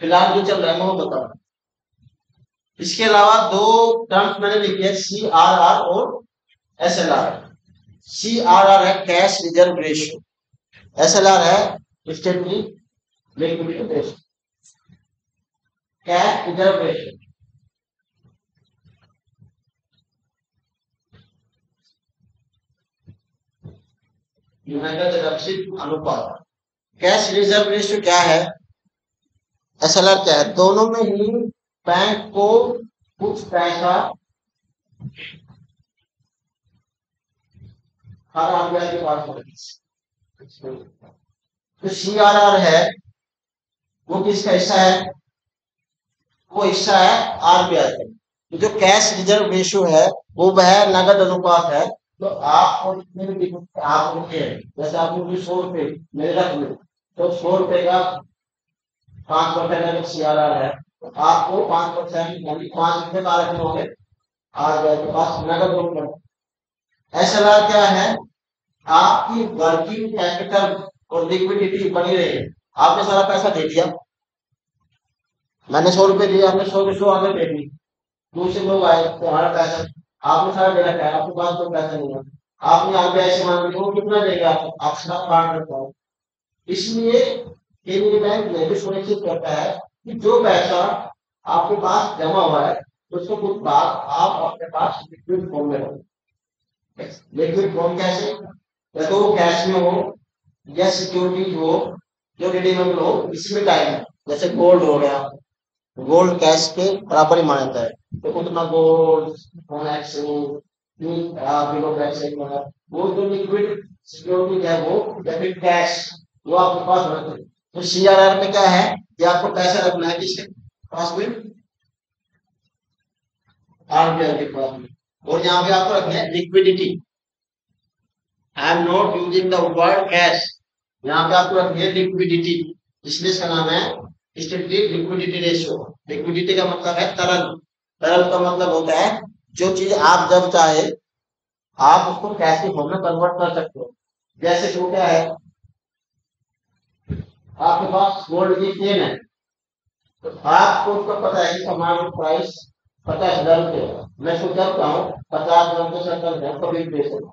फिलहाल जो चल रहा है मैं वो बता रहा हूँ। इसके अलावा दो टर्म्स मैंने लिखी है, CRR और SLR। CRR है कैश रिजर्व रेशियो, SLR है statutory liquidity ratio. Cash reserve ratio यूनाइटेड रक्षित अनुपात। कैश रिजर्व रेशियो क्या है, SLR क्या है? दोनों में ही बैंक को कुछ पैसा हर आरबीआई के पास होगा। तो CRR है वो किसका हिस्सा है? वो हिस्सा है आरबीआई का। जो कैश रिजर्व रेशियो है वो वह नगद अनुपात है। तो आपको आप जैसे आपने 100 रुपए मेरे रख लो, तो 100 रुपए का 5% अगर CRR है, तो आपको 5% यानी 5 रुपए का रखने होंगे आरबीआई के पास नगद रूप। SLR क्या है? आपकी वर्किंग कैपिटल और लिक्विडिटी बनी रहे। आपने सारा पैसा दे दिया, मैंने 100 रुपए दिए, आपने 100 के 100 आगे दे दी, दूसरे लोग आए तुम्हारा पैसा आपने सारा दे रखा है, आपके पास कोई पैसा नहीं है, आपने आरबीआई से मांग लिया, वो कितना देगा आपसे बात करता है। इसलिए केंद्रीय बैंक ये भी सुनिश्चित करता है कि जो पैसा आपके पास जमा हुआ है उसको कुछ भाग आप अपने पास लिक्विड फॉर्म में रखें। लिक्विड फॉर्म कैसे? या तो वो कैश में हो या सिक्योरिटी हो जो रिडीमेबल हो, इसमें टाइम है। जैसे गोल्ड हो गया, गोल्ड कैश के बराबर ही माना जाता है, तो उतना गोल्ड बिलो कैश वो जो लिक्विड सिक्योरिटी है वो, या फिर कैश, वो आपके पास रखते हैं। तो CRR में क्या है कि आपको पैसा रखना है किसके पास में? आरबीआई के पास में। और यहाँ पे आपको रखना है liquidity. I am not using the word cash, यहाँ पे आपको रखनी है लिक्विडिटी, इसलिए इसका नाम है स्टेटली लिक्विडिटी रेशियो। लिक्विडिटी का मतलब है तरल, तरल का मतलब होता है जो चीज आप जब चाहे आप उसको कैश के फॉर्म में कन्वर्ट कर सकते हो। जैसे जो क्या है, आपके पास गोल्ड की चेन है, तो आपको उसका पता है कि सामान प्राइस 50,000 रुपये, मैं सोचा हूँ 50,000 को 70,000 कभी भी दे सकता,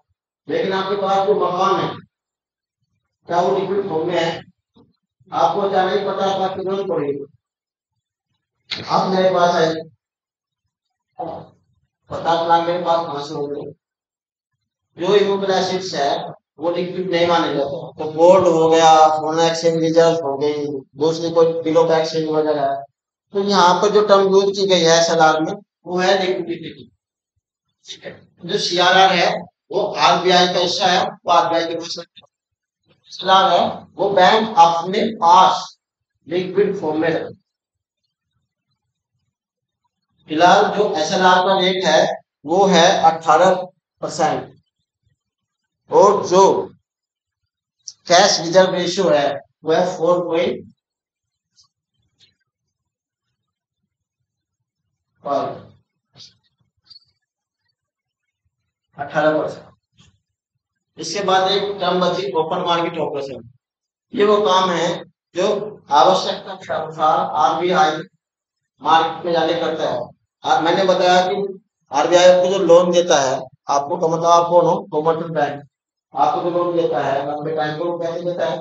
लेकिन आपके पास जो मकान है क्या वो लिक्विड फॉर्म में है? आपको जाने ही 50 लाख की जरूरत पड़ेगी। आप मेरे पास है 50 लाख, मेरे पास कहां से होंगे? जो इमोबल एसेट्स है वो लिक्विड नहीं माने जाते। तो गोल्ड हो गया, सोना एक्सचेंज रिजर्व हो गई, दूसरी कोई बिलो का एक्सचेंज वगैरह है, तो यहाँ पर जो टर्म यूज की गई है एसएलआर में वो है लिक्विडिटी। ठीक है, जो सीआरआर है वो आरबीआई का हिस्सा है, वो आरबीआई के पास एसएलआर है वो बैंक अपने पास लिक्विड फॉर्म में रखता है। फिलहाल जो एसएलआर का रेट है वो है 18%, और जो कैश रिजर्व रेशियो है वो है 4.5। और 18%। इसके बाद एक टर्म बची ओपन मार्केट ऑपरेशन। ये वो काम है जो आवश्यकता के अनुसार आरबीआई मार्केट में जाके करता है। मैंने बताया कि आरबीआई आपको जो लोन देता है, आपको का मतलब आप कौन हो, कॉमर्शियल बैंक, आपको जो लोन देता है लंबे टाइम को कैसे देता है,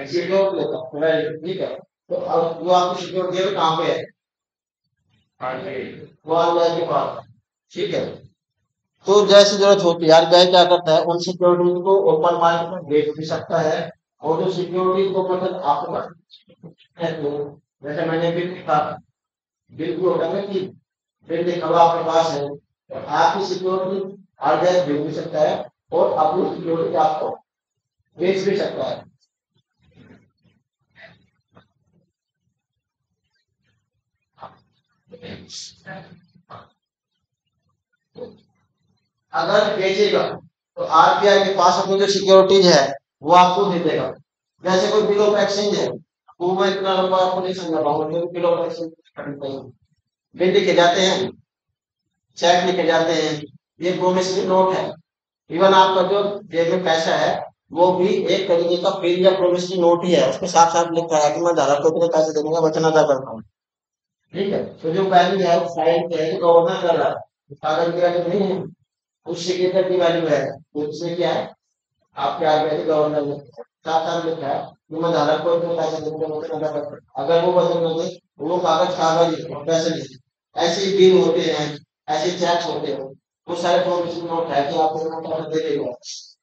सिक्योर देता है। ठीक है, तो अब वो आपको सिक्योर दिया कहाँ पे है, वो आरबीआई के पास। ठीक है, तो जैसे जरूरत होती है आरबीआई क्या करता है, उन सिक्योरिटीज को ओपन मार्केट में बेच भी सकता है, और जो सिक्योरिटीज को मतलब आपके पास है, तो जैसे मैंने बिल लिखा, बिल भी होगा ना कि बिल लिखा हुआ आपके पास है, तो आपकी सिक्योरिटी आरबीआई बेच भी सकता है और अपनी सिक्योरिटी आपको बेच भी सकता है। अगर बेचेगा तो आरबीआई के पास अपनी जो सिक्योरिटीज है वो आपको दे देगा। जैसे कोई बिल ऑफ एक्सचेंज है, वो मैं इतना लंबा आपको नहीं समझा पाऊंगा क्योंकि बिल ऑफ एक्सचेंज बिल लिखे जाते हैं, चेक लिखे जाते हैं, ये प्रोमिसरी नोट है। इवन आपका जो जेब में पैसा है वो भी एक तरीके का बिल या प्रोमिसरी नोट ही है, उसके साथ साथ लिखा है कि मैं धारक को इतने पैसे देने का वचन अदा करता हूँ। ठीक है, तो जो वैल्यू है वो साइन है जो गवर्नर कर रहा है, कागज की वैल्यू नहीं है, उस सिग्नेचर की वैल्यू है, तो उससे क्या है आपके आगे गवर्नर ने साथ साथ लिखा है कि मैं धारक को इतने पैसे देने का वचन अदा करता हूँ। अगर वो वचन न दे तो वो कागज कागज ही और पैसे नहीं। ऐसे बिल होते हैं, ऐसे चेक होते हैं, वो सारे प्रोमिसरी नोट है कि आपको इतना पैसा दे देगा।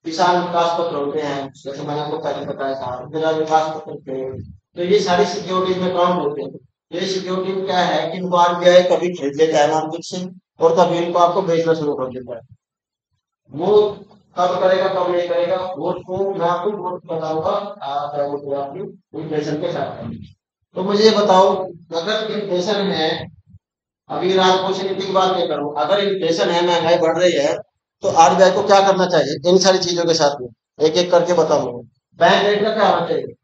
किसान विकास पत्र होते हैं, जैसे मैंने आपको पहले बताया था, जिला विकास पत्र होते हैं, तो ये सारी सिक्योरिटीज में काउंट होते हैं। ये सिक्योरिटी क्या है कि इनको आरबीआई कभी खरीद लेता है मार्केट से, और कभी इनको आपको बेचना शुरू कर देता है। वो कब करेगा कब नहीं करेगा वो तो मैं आपको वोट बताऊंगा क्या बोलते हैं आपकी इन्फ्लेशन के साथ। तो मुझे ये बताओ, अगर इन्फ्लेशन है, अभी राजकोषीय नीति की बात नहीं करूँ, अगर इन्फ्लेशन है, महंगाई बढ़ रही है, तो आरबीआई को क्या करना चाहिए इन सारी चीजों के साथ में, एक एक करके बताऊंगा। बैंक रेट का क्या होना चाहिए,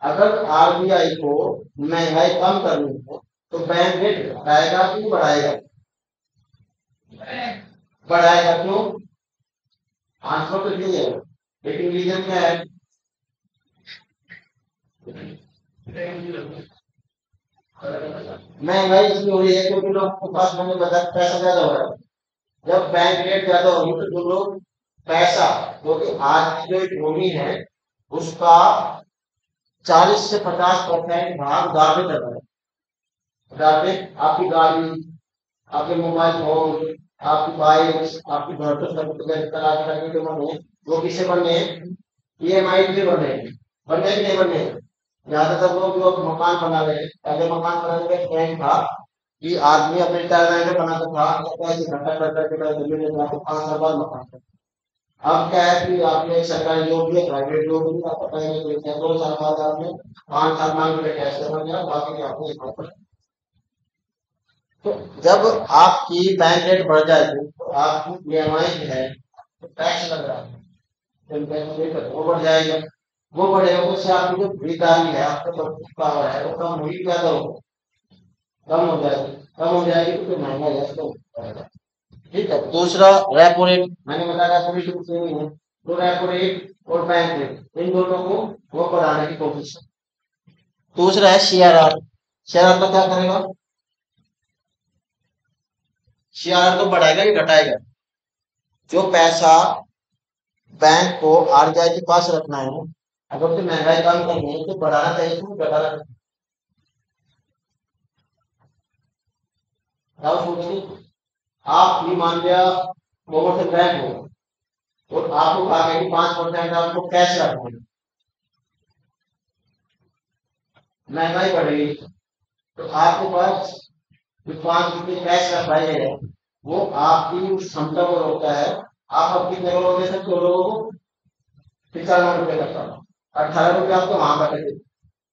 अगर आरबीआई को महंगाई कम करनी है तो बैंक रेट घटाएगा कि बढ़ाएगा, बढ़ाएगा। क्यों, आंसर तो नहीं है, लेकिन रीजन क्या है, महंगाई इसलिए हो रही है क्योंकि लोग के पास मैंने बताया पैसा ज्यादा हो रहा है। जब बैंक रेट ज्यादा होगी तो जो लोग पैसा, क्योंकि आज की जो इकोनॉमी है उसका 40 से 50% भाग गाड़ में चल रहा है। गाड़ में आपकी गाड़ी, आपके मोबाइल फोन, आपकी बाइक, आपकी घर पर सब जो बने वो किसे बने, ईएमआई पे बने, बने कि नहीं बने। ज्यादातर लोग जो मकान बना रहे हैं, पहले मकान बनाने का ट्रेंड था कि आदमी अपने रिटायरमेंट में बनाता था, पैसे इकट्ठा कर करके जमीन लेना, तो 5 साल बाद मकान था। अब क्या है कि आपने एक सरकारी जॉब भी है, प्राइवेट जॉब भी, आपका पहले 2 साल बाद आपने 5 साल मांग के कैसे बन गया, बाकी आपने। तो जब आपकी बैंक रेट बढ़ जाएगी तो आपकी ईएमआई जो है तो टैक्स लग रहा है, तो वो बढ़ जाएगा। वो बढ़ेगा उससे आपकी जो खरीदारी है, आपका जो पावर है वो कम होगी, ज्यादा होगा, कम हो जाएगी। कम हो जाएगी तो फिर महंगा जैसे होगा। ठीक है, दूसरा रेपो रेट, मैंने बताया रेपो रेट कुछ नहीं है, तो रेपो रेट और बैंक रेट इन दोनों को वो बढ़ाने की कोशिश है। दूसरा है सीआरआर। सीआरआर का क्या करेगा, सीआरआर को बढ़ाएगा या घटाएगा। जो पैसा बैंक को आरबीआई के पास रखना है, अगर उसे महंगाई कम करनी है तो बढ़ाना चाहिए तो घटाना चाहिए। आप सोचिए, आप भी मान लिया कॉमर्शियल बैंक हो और आपको कहा गया कि 5% आपको कैश रखना है, महंगाई बढ़ेगी तो आपके पास जो 5 रुपये कैश का प्राइस है वो आपकी उस क्षमता को रोकता है। आप अब कितने लोगों दे सकते हो लोगों को? 95 रुपये तक का। 18 रुपये आपको वहां का करेंगे।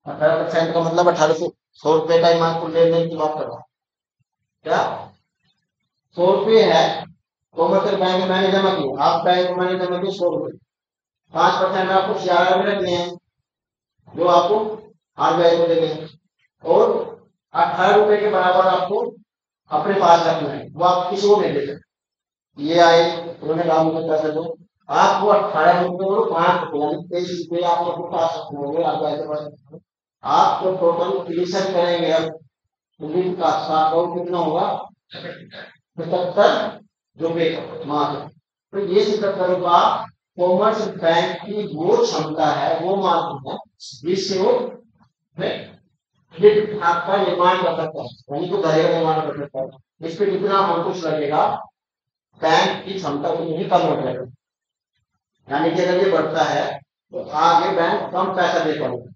18% का मतलब 1,800 का ही मान को लेन देन की बात कर रहा हूँ। क्या 100 रुपये है कॉमर्शियल बैंक में मैंने जमा किया, आप बैंक में मैंने जमा किया 100 रुपये, 5% आपको 11 रुपये रखने हैं जो आपको RBI को देने हैं, और 18 रुपये के बराबर आपको अपने पास रखना है, वो आप किसी को नहीं दे सकते। ये आए उन्होंने कहा मुझे पैसा दो, आप वो 18 रुपये और 5 रुपये यानी 23 रुपये आप अपने पास रखने होंगे RBI के पास। आप तो टोटल फिनिशन करेंगे अब उन्हीं का साथ और कितना होगा 75 रुपये मात्र। तो ये 77 रुपया कॉमर्स बैंक की वो क्षमता है, वो माध्यम है जिससे वो आपका निर्माण कर सकता है, यानी तो घर का निर्माण कर सकता है। इस पर कितना अंकुश लगेगा बैंक की क्षमता को नहीं कम हो जाएगा, यानी कि अगर ये बढ़ता है तो आगे बैंक कम पैसा दे पाएगा।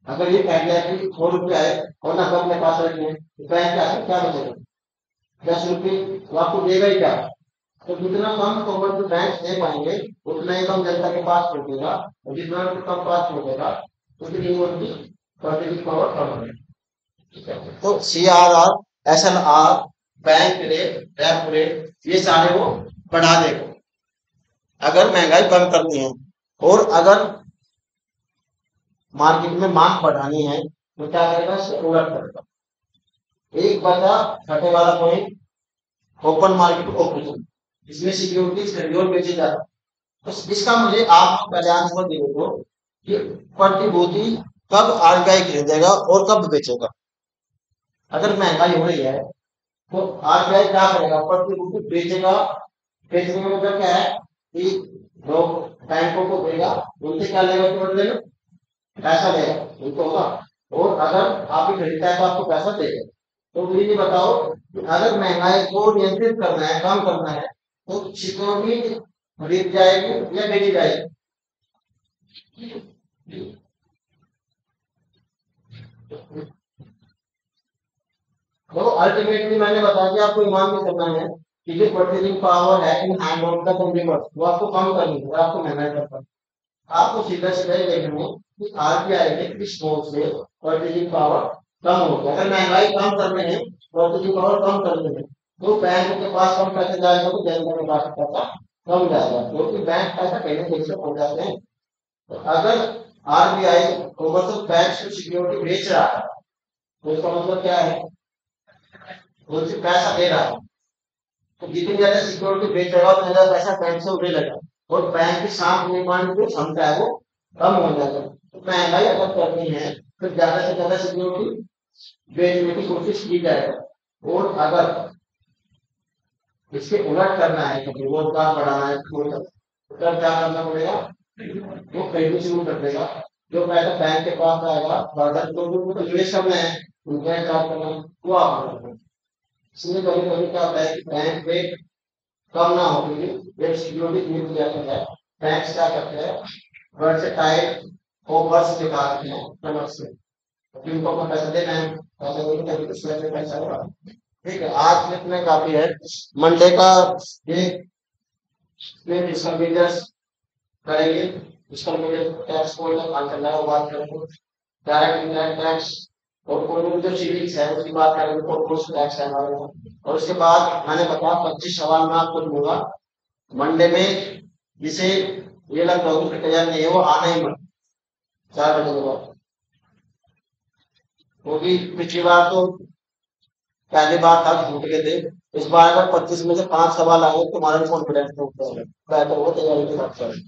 अगर ये कह दिया कि 100 रुपया है और ना कम में पास रखने तो बैंक क्या बचेगा? 10 रुपये वो आपको देगा ही क्या? तो जितना कम कॉमर्शियल बैंक दे पाएंगे उतना ही कम जनता के पास पहुंचेगा, और जितना कम पास पहुंचेगा उतनी उनकी परचेजिंग पावर कम होगी। तो CRR, SLR, bank rate, repo rate, ये सारे वो बढ़ा देगा अगर महंगाई कम करनी है। और अगर मार्केट में मांग बढ़ानी है तो क्या करेगा? उलट करेगा। एक बचा छठे वाला पॉइंट, ओपन मार्केट ऑपरेशन, इसमें सिक्योरिटीज खरीदी और बेची जाती है। तो इसका मुझे आप पहले आंसर दे दो कि प्रतिभूति कब RBI खरीदेगा और कब बेचेगा। अगर महंगाई हो रही है तो RBI क्या करेगा? प्रतिभूति बेचेगा। बेचने का मतलब क्या है कि लोग बैंकों को देगा, उनसे क्या लेगा? तो लेगा पैसा देगा उनको होगा, और अगर आप खरीदता है तो आपको पैसा देगा। तो मुझे बताओ कि अगर महंगाई को नियंत्रित करना है, कम करना है, तो सिक्योरिटी खरीद जाएगी या बेची जाएगी? तो अल्टीमेटली मैंने बता दिया, आपको ईमान में करना है कि जो परचेजिंग पावर है in hand of the consumer वो आपको कम करनी है, आपको महंगाई करना है। आपको सीधा सीधा ही देखना है कि RBI ने किस मोड से परचेजिंग पावर कम हो गया। अगर महंगाई कम करने हैं, परचेजिंग पावर कम करने हैं, तो बैंक के पास कम पैसे जाएगा तो जनता के पास पैसा कम जाएगा, क्योंकि बैंक पैसा कहीं कहीं से हो जाते हैं। तो अगर RBI कॉमर्शियल बैंक को सिक्योरिटी बेच रहा है तो इसका मतलब क्या है? उनसे पैसा दे रहा है, तो जितनी ज्यादा सिक्योरिटी बेचेगा उतना ज्यादा पैसा बैंक से उड़े लगा, और बैंक की साख निर्माण की क्षमता है वो कम हो जाता है। तो महंगाई अगर करनी है तो ज्यादा से ज्यादा सिक्योरिटी बेचने की कोशिश की जाए, और अगर इसके उलट करना है कि रोजगार बढ़ाना है तो तब क्या करना पड़ेगा? वो खरीदनी शुरू कर देगा। जो पैसा बैंक के पास आएगा बाजार को निवेश करना है, उनका काम करना है, वो आप करना है। इसलिए कभी कभी क्या होता है कि बैंक रेट कम ना हो जब सिक्योरिटी मिल जाता है, बैंक क्या करते हैं? वर्सेटाइल ऑफर्स निकालते हैं समझ से, उनको अपन पैसा देना है, पैसा देने के कुछ पैसा होगा। ठीक है, आज इतने काफी है। मंडे का ये इसका बिजनेस करेंगे, इसका मुझे टैक्स को बात करना है, वो बात करेंगे। डायरेक्ट इनडायरेक्ट टैक्स और कोई जो सिविक्स है उसकी बात करेंगे, कॉर्पोरेट टैक्स है हमारे यहाँ। और उसके बाद मैंने बताया 25 सवाल मैं आपको दूंगा मंडे में, जिसे ये लगता होगा कि तैयार नहीं है वो आना ही मत 4 बजे के बाद, क्योंकि पिछली बार तो पहली बार था छूट गए थे। इस बार अगर 25 में से 5 सवाल आए तो तुम्हारा भी कॉन्फिडेंस टूट जाएगा, बेहतर वो तैयारी के साथ करें।